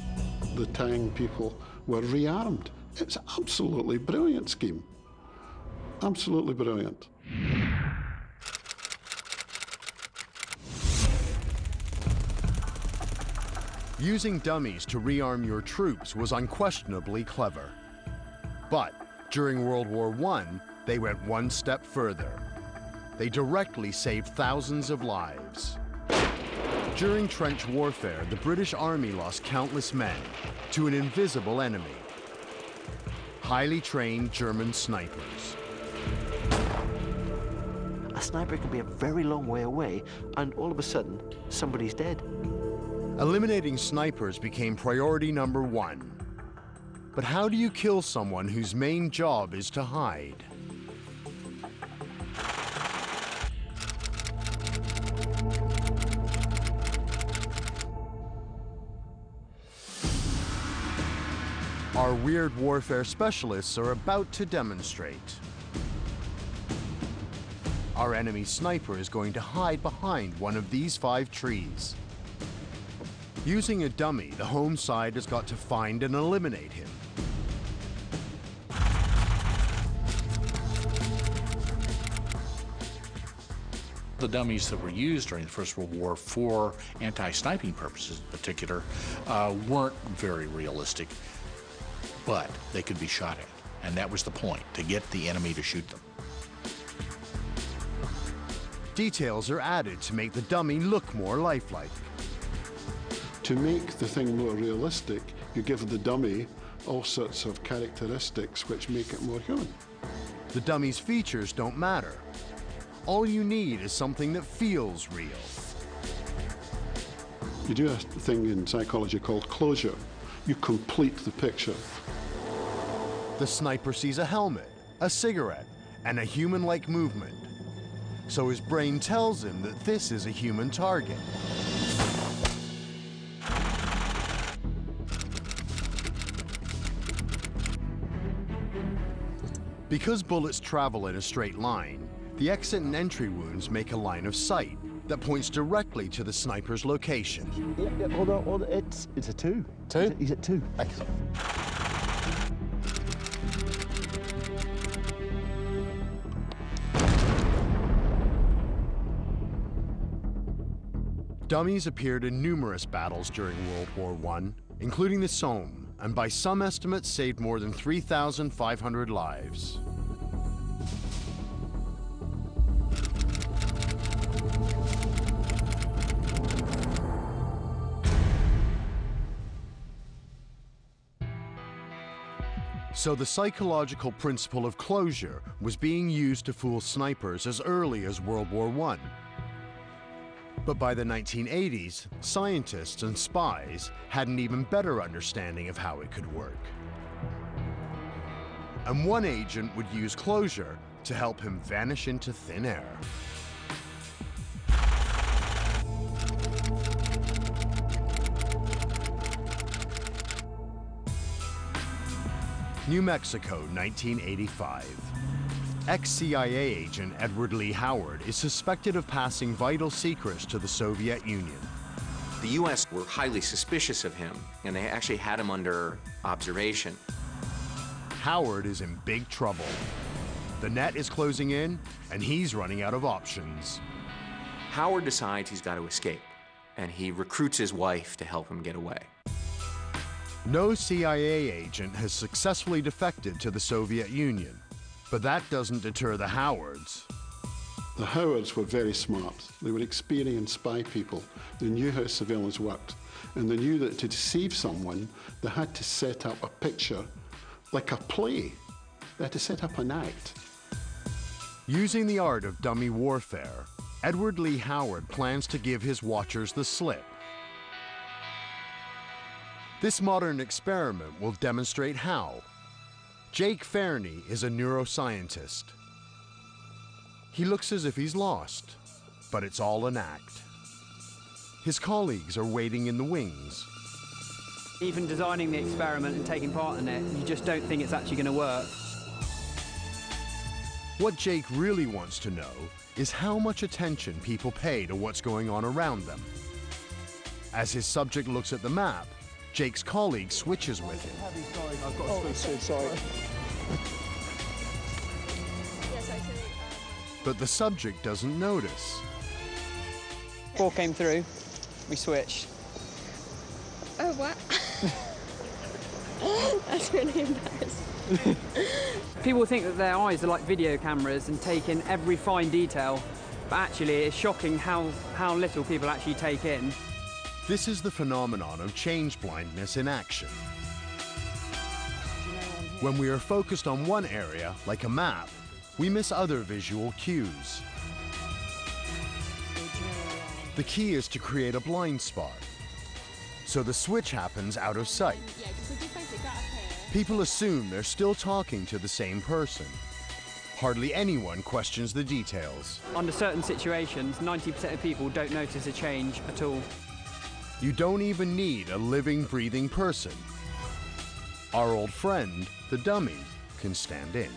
The Tang people were rearmed. It's an absolutely brilliant scheme. Absolutely brilliant. Using dummies to rearm your troops was unquestionably clever. But during World War I, they went one step further. They directly saved thousands of lives. During trench warfare, the British Army lost countless men to an invisible enemy. Highly trained German snipers. A sniper can be a very long way away, and all of a sudden, somebody's dead. Eliminating snipers became priority number one. But how do you kill someone whose main job is to hide? Our weird warfare specialists are about to demonstrate. our enemy sniper is going to hide behind one of these 5 trees. Using a dummy, the home side has got to find and eliminate him. The dummies that were used during the First World War for anti-sniping purposes in particular weren't very realistic, but they could be shot at. And that was the point, to get the enemy to shoot them. Details are added to make the dummy look more lifelike. To make the thing more realistic, you give the dummy all sorts of characteristics which make it more human. The dummy's features don't matter. All you need is something that feels real. You do a thing in psychology called closure. You complete the picture. The sniper sees a helmet, a cigarette, and a human-like movement. So his brain tells him that this is a human target. Because bullets travel in a straight line, the exit and entry wounds make a line of sight that points directly to the sniper's location. Yep, hold on. It's a 2. 2? He's at 2. Excellent. Dummies appeared in numerous battles during World War I, including the Somme, and by some estimates saved more than 3,500 lives. So the psychological principle of closure was being used to fool snipers as early as World War I. But by the 1980s, scientists and spies had an even better understanding of how it could work. And one agent would use closure to help him vanish into thin air. New Mexico, 1985. Ex-CIA agent Edward Lee Howard is suspected of passing vital secrets to the Soviet Union. The U.S. were highly suspicious of him, and they actually had him under observation. Howard is in big trouble. The net is closing in, and he's running out of options. Howard decides he's got to escape, and he recruits his wife to help him get away. No CIA agent has successfully defected to the Soviet Union, but that doesn't deter the Howards. The Howards were very smart. They were experienced spy people. They knew how surveillance worked, and they knew that to deceive someone, they had to set up a picture like a play. They had to set up an act. Using the art of dummy warfare, Edward Lee Howard plans to give his watchers the slip. This modern experiment will demonstrate how. Jake Fairney is a neuroscientist. He looks as if he's lost, but it's all an act. His colleagues are waiting in the wings. Even designing the experiment and taking part in it, you just don't think it's actually going to work. What Jake really wants to know is how much attention people pay to what's going on around them. As his subject looks at the map, Jake's colleague switches with him. I've got to switch, sorry. But the subject doesn't notice. Ball came through, we switched. Oh, what? That's really embarrassing. People think that their eyes are like video cameras and take in every fine detail, but actually it's shocking how little people actually take in. This is the phenomenon of change blindness in action. When we are focused on one area, like a map, we miss other visual cues. The key is to create a blind spot, so the switch happens out of sight. People assume they're still talking to the same person. Hardly anyone questions the details. Under certain situations, 90% of people don't notice a change at all. You don't even need a living, breathing person. Our old friend, the dummy, can stand in.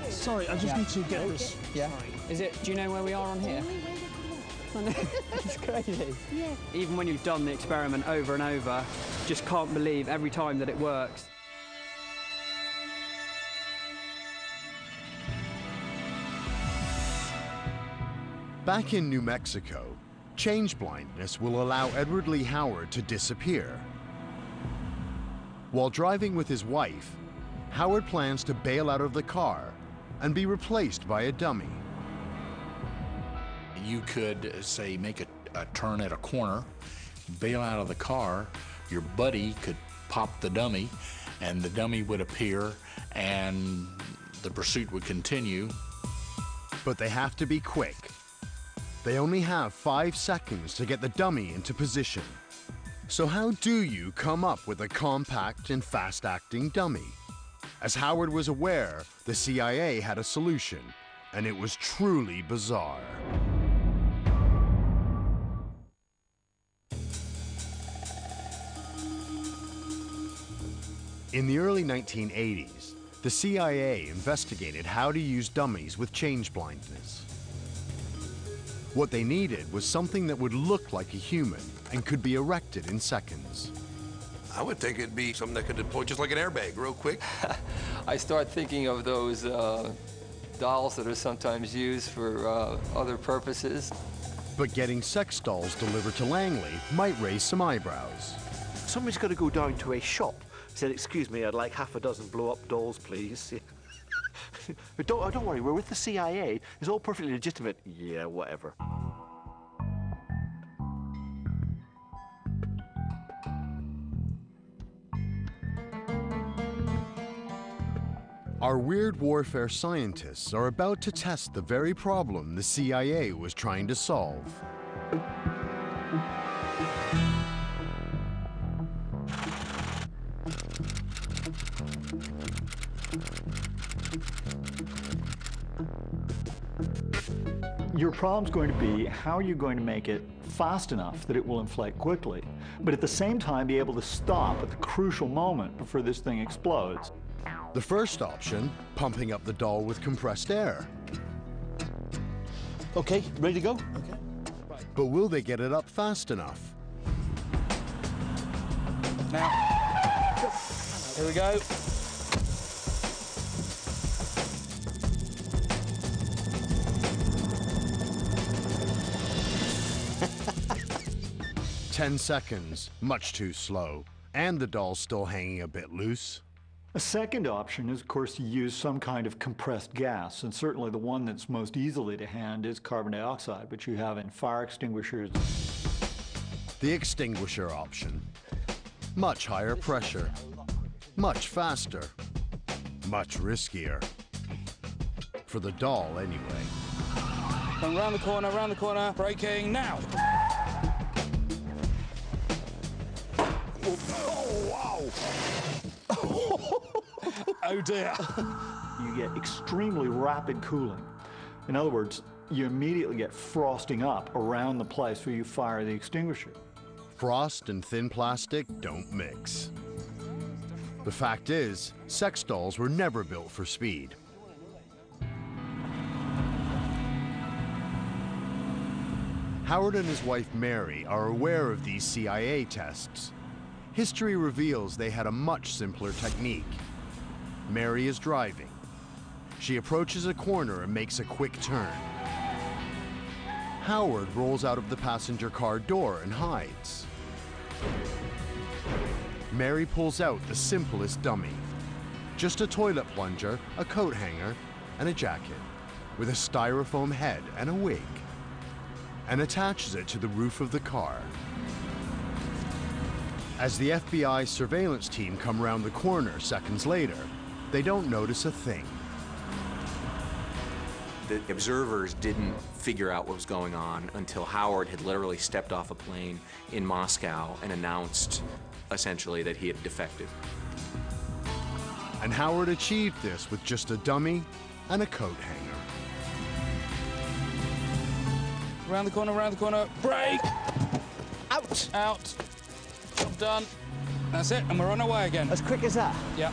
Sorry, I just need to get this. Yeah. Is it? Do you know where we are on here? It's crazy. Yeah. Even when you've done the experiment over and over, just can't believe every time that it works. Back in New Mexico, change blindness will allow Edward Lee Howard to disappear. While driving with his wife, Howard plans to bail out of the car and be replaced by a dummy. You could, say, make a turn at a corner, bail out of the car, your buddy could pop the dummy, and the dummy would appear, and the pursuit would continue. But they have to be quick. They only have 5 seconds to get the dummy into position. So how do you come up with a compact and fast-acting dummy? As Howard was aware, the CIA had a solution, and it was truly bizarre. In the early 1980s, the CIA investigated how to use dummies with change blindness. What they needed was something that would look like a human and could be erected in seconds. I would think it'd be something that could deploy just like an airbag real quick. I start thinking of those dolls that are sometimes used for other purposes. But getting sex dolls delivered to Langley might raise some eyebrows. Somebody's got to go down to a shop. Said, excuse me, I'd like half a dozen blow-up dolls, please. But don't worry, we're with the CIA. It's all perfectly legitimate. Yeah, whatever. Our weird warfare scientists are about to test the very problem the CIA was trying to solve. Your problem's going to be how are you going to make it fast enough that it will inflate quickly, but at the same time be able to stop at the crucial moment before this thing explodes. The first option, pumping up the doll with compressed air. Okay, ready to go? Okay. But will they get it up fast enough? Now, here we go. "10 seconds, much too slow, and the doll's still hanging a bit loose." A second option is, of course, to use some kind of compressed gas, and certainly the one that's most easily to hand is carbon dioxide, which you have in fire extinguishers. The extinguisher option. Much higher pressure, much faster, much riskier. For the doll, anyway. Come round the corner, braking now. Oh, wow. Oh, dear. You get extremely rapid cooling. In other words, you immediately get frosting up around the place where you fire the extinguisher. Frost and thin plastic don't mix. The fact is, sex dolls were never built for speed. Howard and his wife Mary are aware of these CIA tests. History reveals they had a much simpler technique. Mary is driving. She approaches a corner and makes a quick turn. Howard rolls out of the passenger car door and hides. Mary pulls out the simplest dummy. Just a toilet plunger, a coat hanger, and a jacket, with a styrofoam head and a wig, and attaches it to the roof of the car. As the FBI surveillance team come around the corner seconds later, they don't notice a thing. The observers didn't figure out what was going on until Howard had literally stepped off a plane in Moscow and announced, essentially, that he had defected. And Howard achieved this with just a dummy and a coat hanger. Round the corner, brake! Out! Out. Job done. That's it, and we're on our way again. As quick as that? Yeah.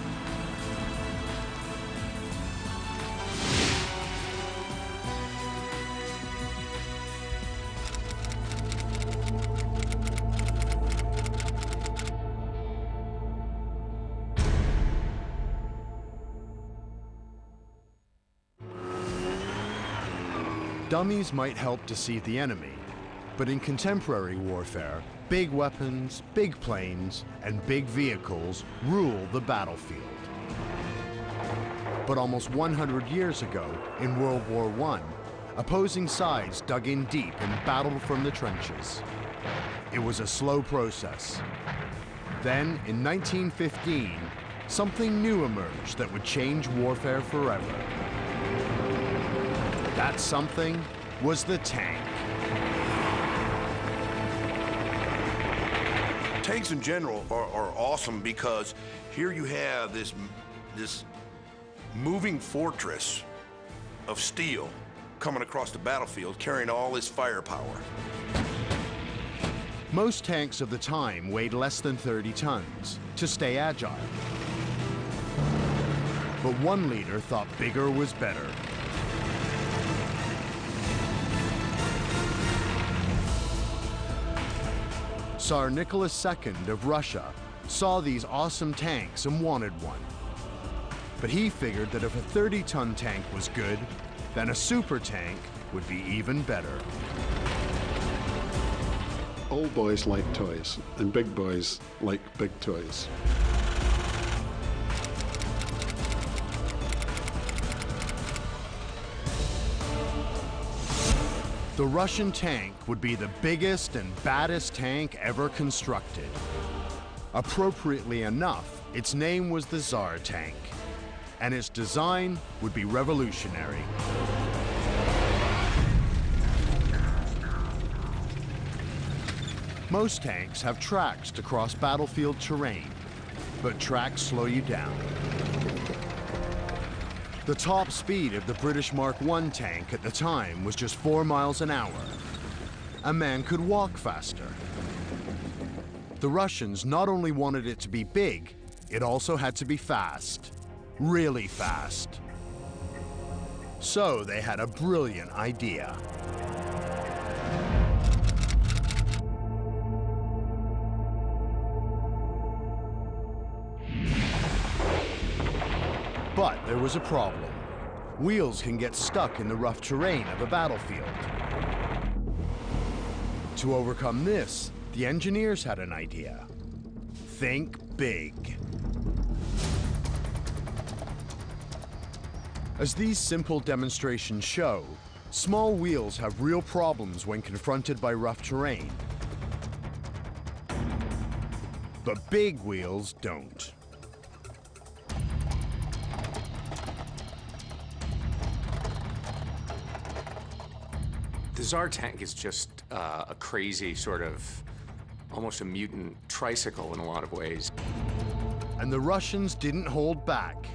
dummies might help deceive the enemy, but in contemporary warfare, big weapons, big planes, and big vehicles rule the battlefield. But almost 100 years ago, in World War I, opposing sides dug in deep and battled from the trenches. It was a slow process. Then, in 1915, something new emerged that would change warfare forever. That something was the tank. Tanks in general are awesome because here you have this moving fortress of steel coming across the battlefield carrying all this firepower. Most tanks of the time weighed less than 30 tons to stay agile. But one leader thought bigger was better. Tsar Nicholas II of Russia saw these awesome tanks and wanted one. But he figured that if a 30-ton tank was good, then a super tank would be even better. Old boys like toys, and big boys like big toys. The Russian tank would be the biggest and baddest tank ever constructed. Appropriately enough, its name was the Tsar tank, and its design would be revolutionary. Most tanks have tracks to cross battlefield terrain, but tracks slow you down. The top speed of the British Mark I tank at the time was just 4 miles an hour. A man could walk faster. The Russians not only wanted it to be big, it also had to be fast. Really fast. So they had a brilliant idea. But there was a problem. Wheels can get stuck in the rough terrain of a battlefield. To overcome this, the engineers had an idea. Think big. As these simple demonstrations show, small wheels have real problems when confronted by rough terrain. But big wheels don't. The Tsar tank is just a crazy sort of, almost a mutant tricycle in a lot of ways. And the Russians didn't hold back.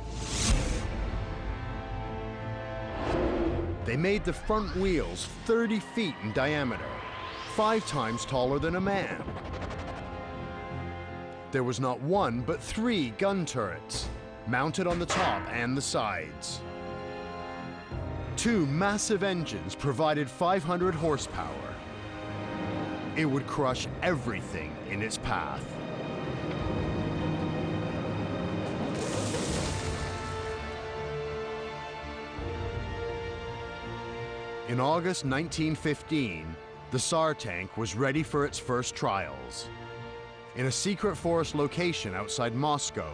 They made the front wheels 30 feet in diameter, 5 times taller than a man. There was not one, but 3 gun turrets, mounted on the top and the sides. 2 massive engines provided 500 horsepower. It would crush everything in its path. In August 1915, the Tsar tank was ready for its first trials. In a secret forest location outside Moscow,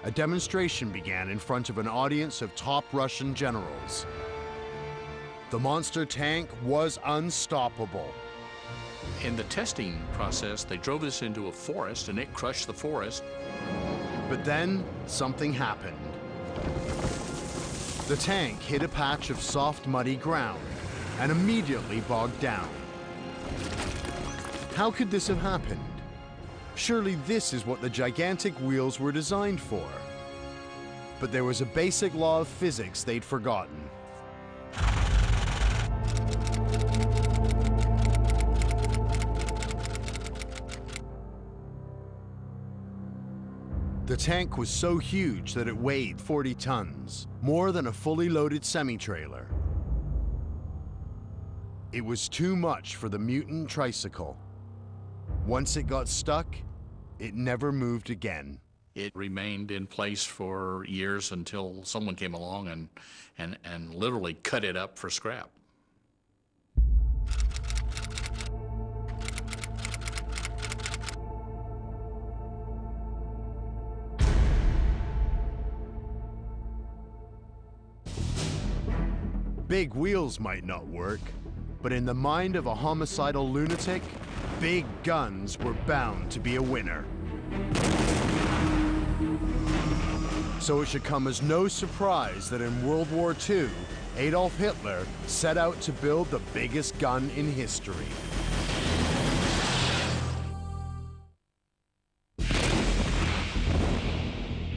a demonstration began in front of an audience of top Russian generals. The monster tank was unstoppable. In the testing process, they drove this into a forest and it crushed the forest. But then something happened. The tank hit a patch of soft, muddy ground and immediately bogged down. How could this have happened? Surely this is what the gigantic wheels were designed for. But there was a basic law of physics they'd forgotten. The tank was so huge that it weighed 40 tons, more than a fully loaded semi-trailer. It was too much for the mutant tricycle. Once it got stuck, it never moved again. It remained in place for years until someone came along and literally cut it up for scrap. Big wheels might not work, but in the mind of a homicidal lunatic, big guns were bound to be a winner. So it should come as no surprise that in World War II, Adolf Hitler set out to build the biggest gun in history.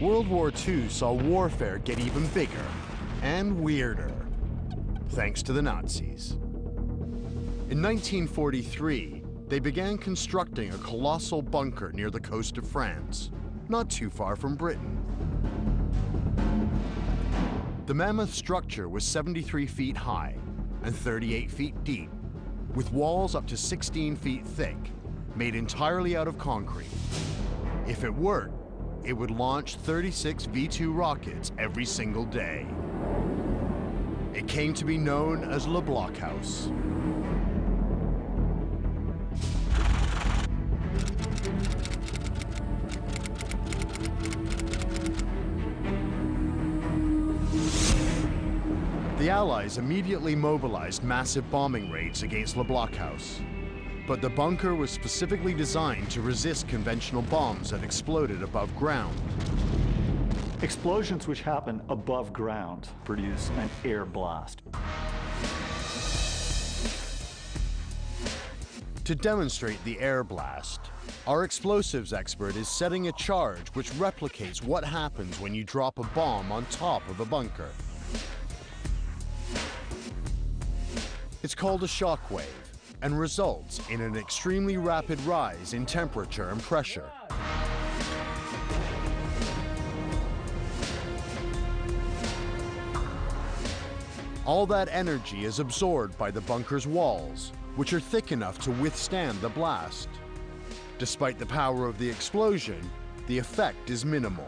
World War II saw warfare get even bigger and weirder, thanks to the Nazis. In 1943, they began constructing a colossal bunker near the coast of France, not too far from Britain. The mammoth structure was 73 feet high and 38 feet deep, with walls up to 16 feet thick, made entirely out of concrete. If it worked, it would launch 36 V-2 rockets every single day. It came to be known as Le Blockhaus. The Allies immediately mobilized massive bombing raids against Le Blockhaus. But the bunker was specifically designed to resist conventional bombs that exploded above ground. Explosions which happen above ground produce an air blast. To demonstrate the air blast, our explosives expert is setting a charge which replicates what happens when you drop a bomb on top of a bunker. It's called a shock wave and results in an extremely rapid rise in temperature and pressure. All that energy is absorbed by the bunker's walls, which are thick enough to withstand the blast. Despite the power of the explosion, the effect is minimal.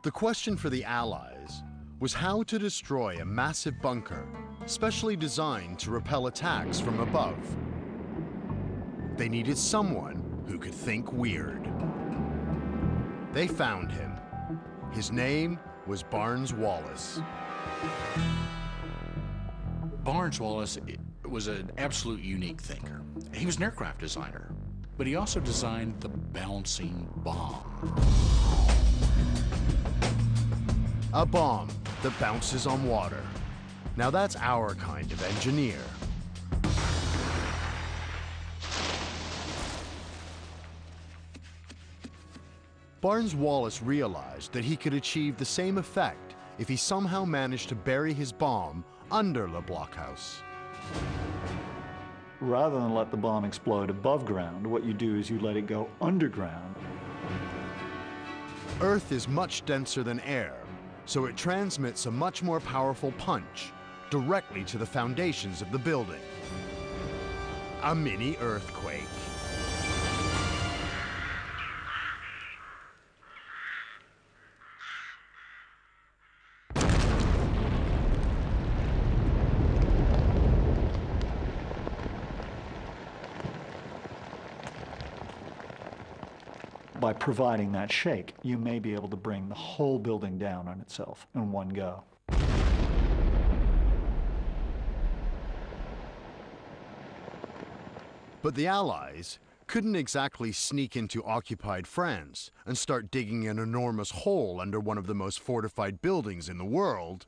The question for the Allies was how to destroy a massive bunker, specially designed to repel attacks from above. They needed someone who could think weird. They found him. His name was Barnes Wallis. Barnes Wallis was an absolute unique thinker. He was an aircraft designer, but he also designed the bouncing bomb. A bomb that bounces on water. Now that's our kind of engineer. Barnes Wallis realized that he could achieve the same effect if he somehow managed to bury his bomb under Le Blockhaus. Rather than let the bomb explode above ground, what you do is you let it go underground. Earth is much denser than air, so it transmits a much more powerful punch directly to the foundations of the building. A mini earthquake. By providing that shake, you may be able to bring the whole building down on itself in one go. But the Allies couldn't exactly sneak into occupied France and start digging an enormous hole under one of the most fortified buildings in the world.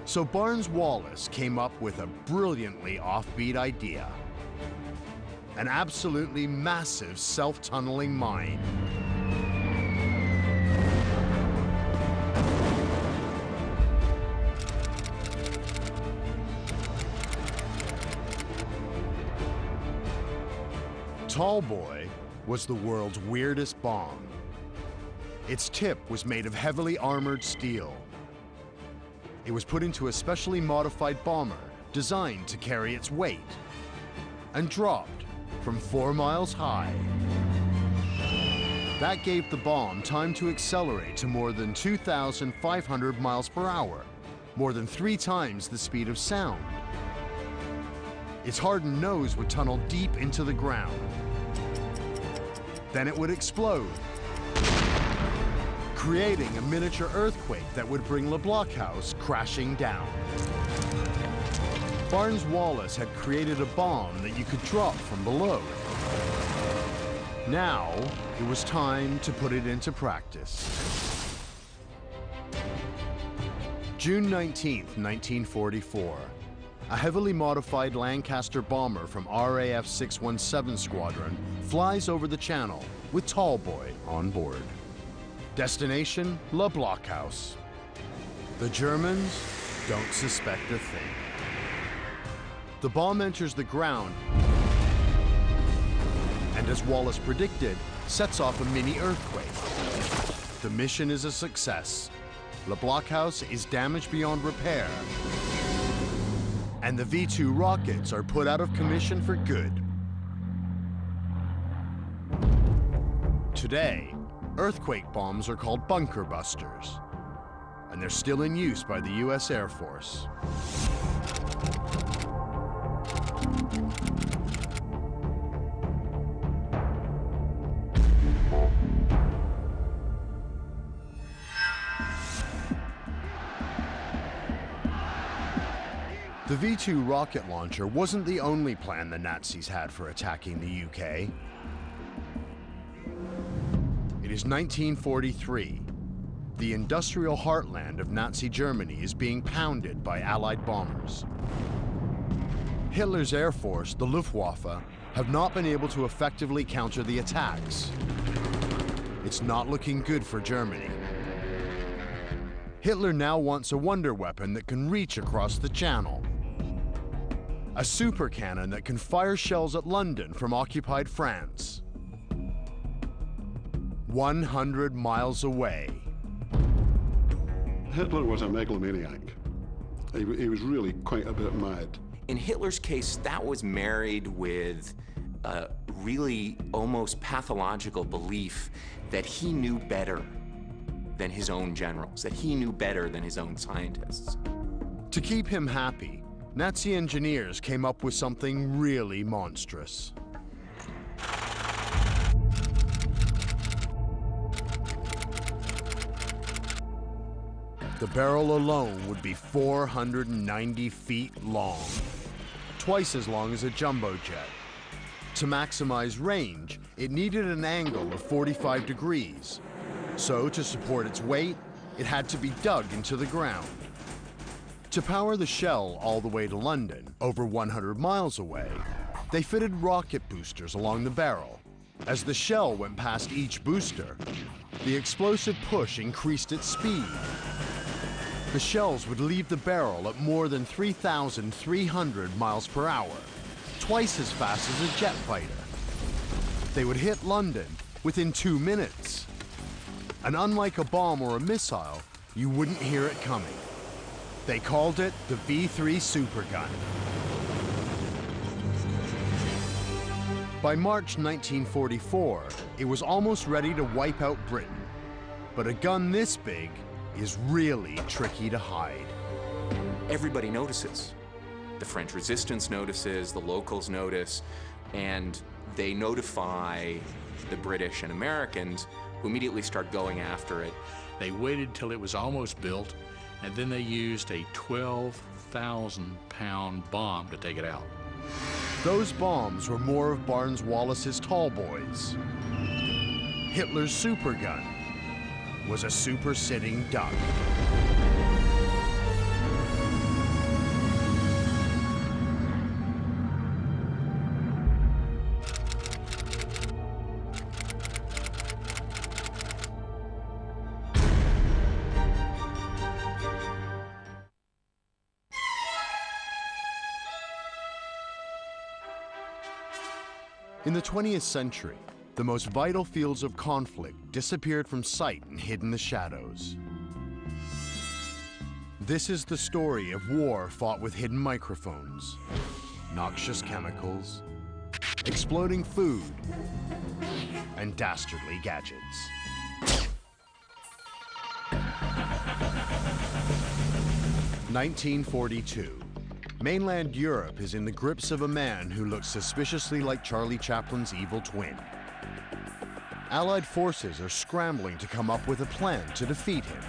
So Barnes Wallis came up with a brilliantly offbeat idea. An absolutely massive self-tunneling mine. Tallboy was the world's weirdest bomb. Its tip was made of heavily armored steel. It was put into a specially modified bomber designed to carry its weight and dropped from 4 miles high. That gave the bomb time to accelerate to more than 2,500 miles per hour, more than 3 times the speed of sound. Its hardened nose would tunnel deep into the ground. Then it would explode, creating a miniature earthquake that would bring Le Bloc House crashing down. Barnes-Wallis had created a bomb that you could drop from below. Now, it was time to put it into practice. June 19th, 1944. A heavily modified Lancaster bomber from RAF 617 Squadron flies over the channel with Tallboy on board. Destination, Le Bloc House. The Germans don't suspect a thing. The bomb enters the ground, and as Wallace predicted, sets off a mini earthquake. The mission is a success. Le Bloc House is damaged beyond repair, and the V-2 rockets are put out of commission for good. Today, earthquake bombs are called bunker busters, and they're still in use by the U.S. Air Force. The V-2 rocket launcher wasn't the only plan the Nazis had for attacking the UK. It is 1943. The industrial heartland of Nazi Germany is being pounded by Allied bombers. Hitler's Air Force, the Luftwaffe, have not been able to effectively counter the attacks. It's not looking good for Germany. Hitler now wants a wonder weapon that can reach across the Channel. A super cannon that can fire shells at London from occupied France. 100 miles away. Hitler was a megalomaniac. He was really quite a bit mad. In Hitler's case, that was married with a really almost pathological belief that he knew better than his own generals, that he knew better than his own scientists. To keep him happy, Nazi engineers came up with something really monstrous. The barrel alone would be 490 feet long, twice as long as a jumbo jet. To maximize range, it needed an angle of 45 degrees. So to support its weight, it had to be dug into the ground. To power the shell all the way to London, over 100 miles away, they fitted rocket boosters along the barrel. As the shell went past each booster, the explosive push increased its speed. The shells would leave the barrel at more than 3,300 miles per hour, twice as fast as a jet fighter. They would hit London within 2 minutes. And unlike a bomb or a missile, you wouldn't hear it coming. They called it the V-3 Supergun. By March 1944, it was almost ready to wipe out Britain. But a gun this big is really tricky to hide. Everybody notices. The French resistance notices, the locals notice, and they notify the British and Americans, who immediately start going after it. They waited till it was almost built, and then they used a 12,000-pound bomb to take it out. Those bombs were more of Barnes-Wallis's tall boys. Hitler's supergun was a super-sitting duck. In the 20th century, the most vital fields of conflict disappeared from sight and hid in the shadows. This is the story of war fought with hidden microphones, noxious chemicals, exploding food, and dastardly gadgets. (1942). Mainland Europe is in the grips of a man who looks suspiciously like Charlie Chaplin's evil twin. Allied forces are scrambling to come up with a plan to defeat him.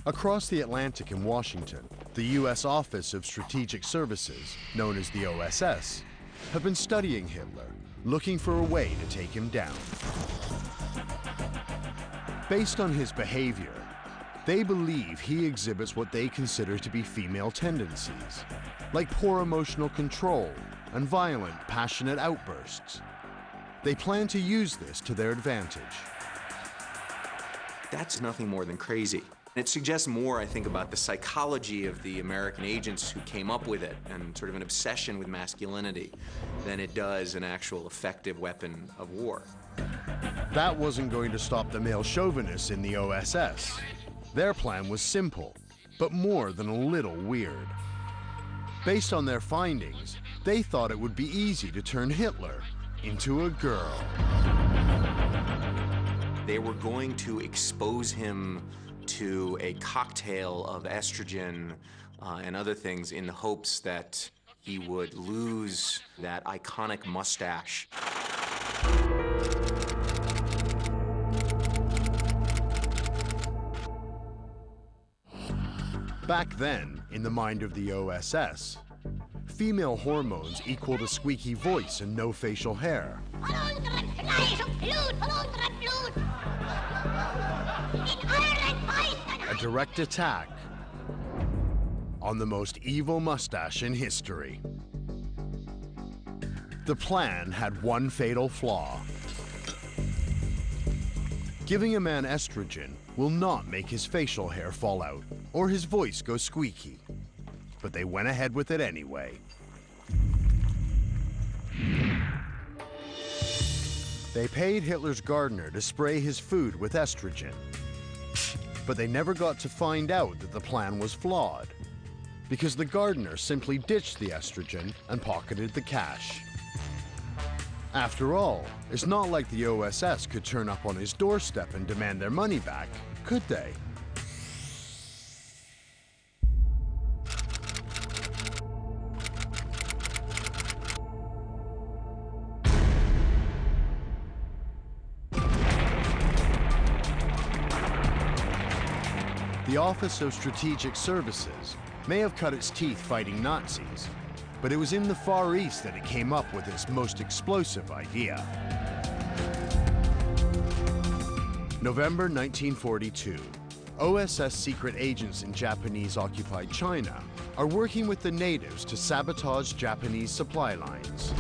Across the Atlantic in Washington, the U.S. Office of Strategic Services, known as the OSS, have been studying Hitler, looking for a way to take him down. Based on his behavior, they believe he exhibits what they consider to be female tendencies, like poor emotional control and violent, passionate outbursts. They plan to use this to their advantage. That's nothing more than crazy. It suggests more, I think, about the psychology of the American agents who came up with it and sort of an obsession with masculinity than it does an actual effective weapon of war. That wasn't going to stop the male chauvinists in the OSS. Their plan was simple, but more than a little weird. Based on their findings, they thought it would be easy to turn Hitler into a girl. They were going to expose him to a cocktail of estrogen and other things in the hopes that he would lose that iconic mustache. Back then, in the mind of the OSS, female hormones equaled a squeaky voice and no facial hair. A direct attack on the most evil mustache in history. The plan had one fatal flaw. Giving a man estrogen will not make his facial hair fall out or his voice go squeaky. But they went ahead with it anyway. They paid Hitler's gardener to spray his food with estrogen. But they never got to find out that the plan was flawed, because the gardener simply ditched the estrogen and pocketed the cash. After all, it's not like the OSS could turn up on his doorstep and demand their money back, could they? The Office of Strategic Services may have cut its teeth fighting Nazis, but it was in the Far East that it came up with its most explosive idea. November 1942, OSS secret agents in Japanese-occupied China are working with the natives to sabotage Japanese supply lines.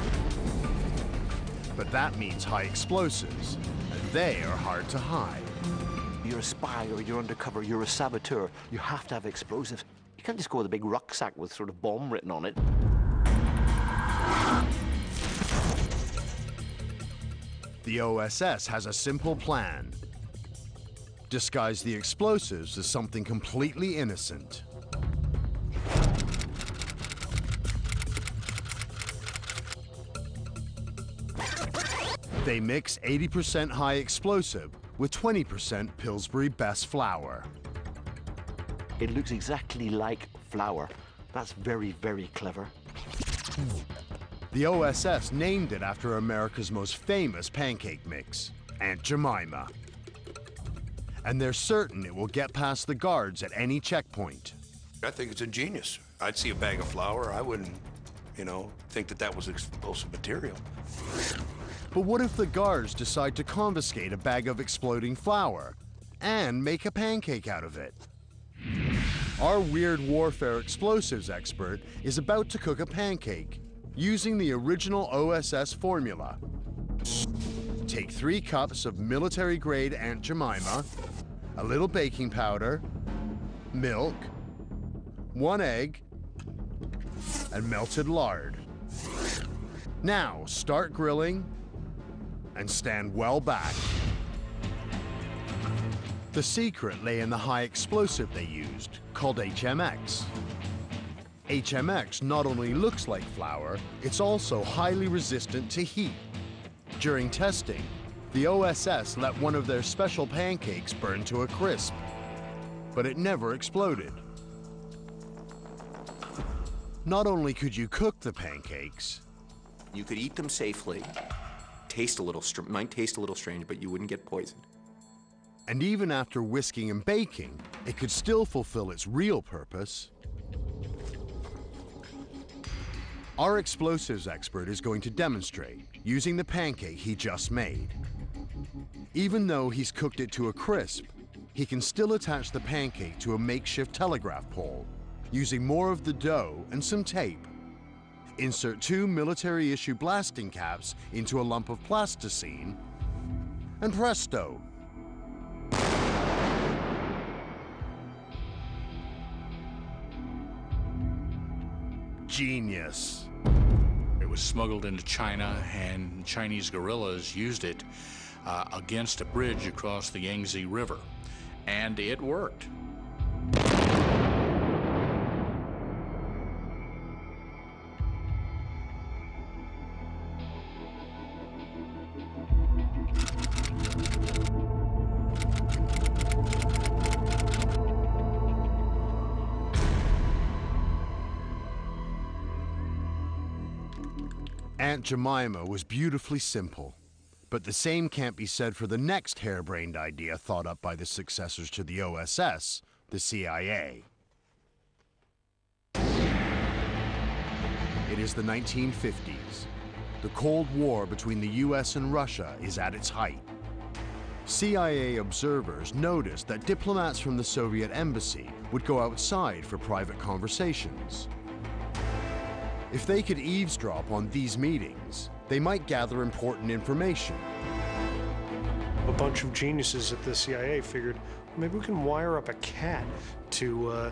But that means high explosives, and they are hard to hide. You're a spy or you're undercover, you're a saboteur. You have to have explosives. You can't just go with a big rucksack with sort of bomb written on it. The OSS has a simple plan. Disguise the explosives as something completely innocent. They mix 80% high explosive with 20% Pillsbury Best flour. It looks exactly like flour. That's very, very clever. The OSS named it after America's most famous pancake mix, Aunt Jemima. And they're certain it will get past the guards at any checkpoint. I think it's ingenious. I'd see a bag of flour. I wouldn't, think that that was explosive material. But what if the guards decide to confiscate a bag of exploding flour and make a pancake out of it? Our weird warfare explosives expert is about to cook a pancake using the original OSS formula. Take 3 cups of military-grade Aunt Jemima, a little baking powder, milk, 1 egg, and melted lard. Now start grilling and stand well back. The secret lay in the high explosive they used, called HMX. HMX not only looks like flour, it's also highly resistant to heat. During testing, the OSS let one of their special pancakes burn to a crisp, but it never exploded. Not only could you cook the pancakes, you could eat them safely, taste a little strange, but you wouldn't get poisoned. And even after whisking and baking, it could still fulfill its real purpose. Our explosives expert is going to demonstrate using the pancake he just made. Even though he's cooked it to a crisp, he can still attach the pancake to a makeshift telegraph pole using more of the dough and some tape. Insert 2 military-issue blasting caps into a lump of plasticine, and presto! Genius. It was smuggled into China, and Chinese guerrillas used it against a bridge across the Yangtze River, and it worked. Aunt Jemima was beautifully simple, but the same can't be said for the next harebrained idea thought up by the successors to the OSS, the CIA. It is the 1950s. The Cold War between the US and Russia is at its height. CIA observers noticed that diplomats from the Soviet embassy would go outside for private conversations. If they could eavesdrop on these meetings, they might gather important information. A bunch of geniuses at the CIA figured maybe we can wire up a cat to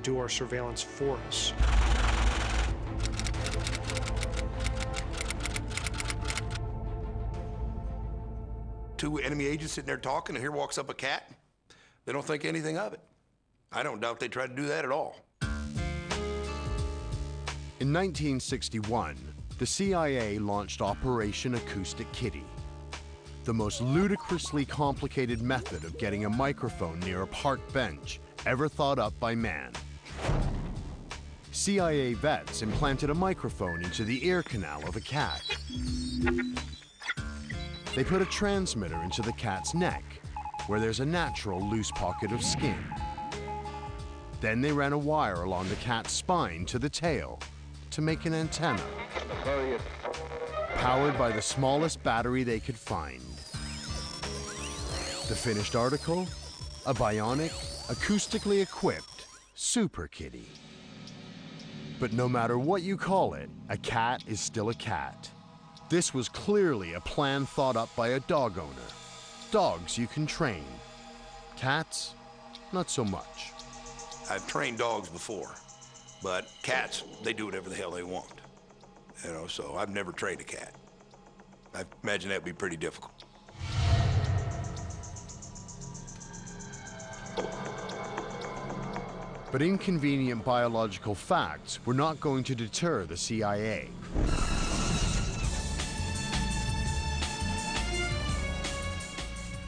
do our surveillance for us. Two enemy agents sitting there talking, and here walks up a cat. They don't think anything of it. I don't doubt they tried to do that at all. In 1961, the CIA launched Operation Acoustic Kitty, the most ludicrously complicated method of getting a microphone near a park bench ever thought up by man. CIA vets implanted a microphone into the ear canal of a cat. They put a transmitter into the cat's neck, where there's a natural loose pocket of skin. Then they ran a wire along the cat's spine to the tail to make an antenna, powered by the smallest battery they could find. The finished article? A bionic, acoustically equipped Super Kitty. But no matter what you call it, a cat is still a cat. This was clearly a plan thought up by a dog owner. Dogs you can train. Cats, not so much. I've trained dogs before, but cats, they do whatever the hell they want. You know, so I've never trained a cat. I imagine that'd be pretty difficult. But inconvenient biological facts were not going to deter the CIA.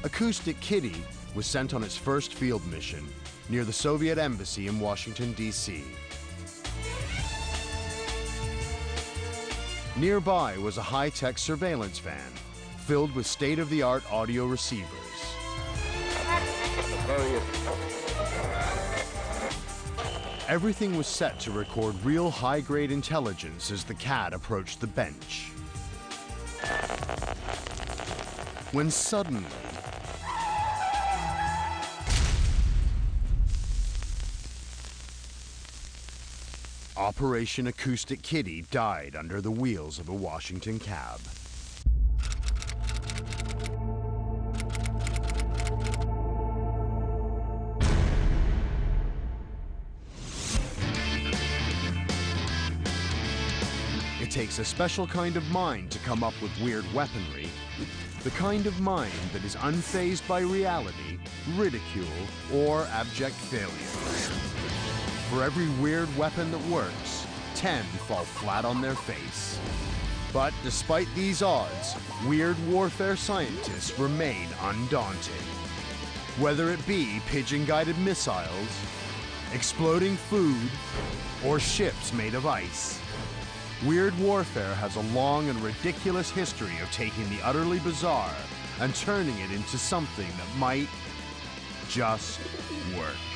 Acoustic Kitty was sent on its first field mission near the Soviet embassy in Washington, D.C. Nearby was a high-tech surveillance van filled with state-of-the-art audio receivers. Everything was set to record real high-grade intelligence as the cat approached the bench. When suddenly, Operation Acoustic Kitty died under the wheels of a Washington cab. It takes a special kind of mind to come up with weird weaponry, the kind of mind that is unfazed by reality, ridicule, or abject failure. For every weird weapon that works, 10 fall flat on their face. But despite these odds, weird warfare scientists remain undaunted. Whether it be pigeon-guided missiles, exploding food, or ships made of ice, Weird warfare has a long and ridiculous history of taking the utterly bizarre and turning it into something that might just work.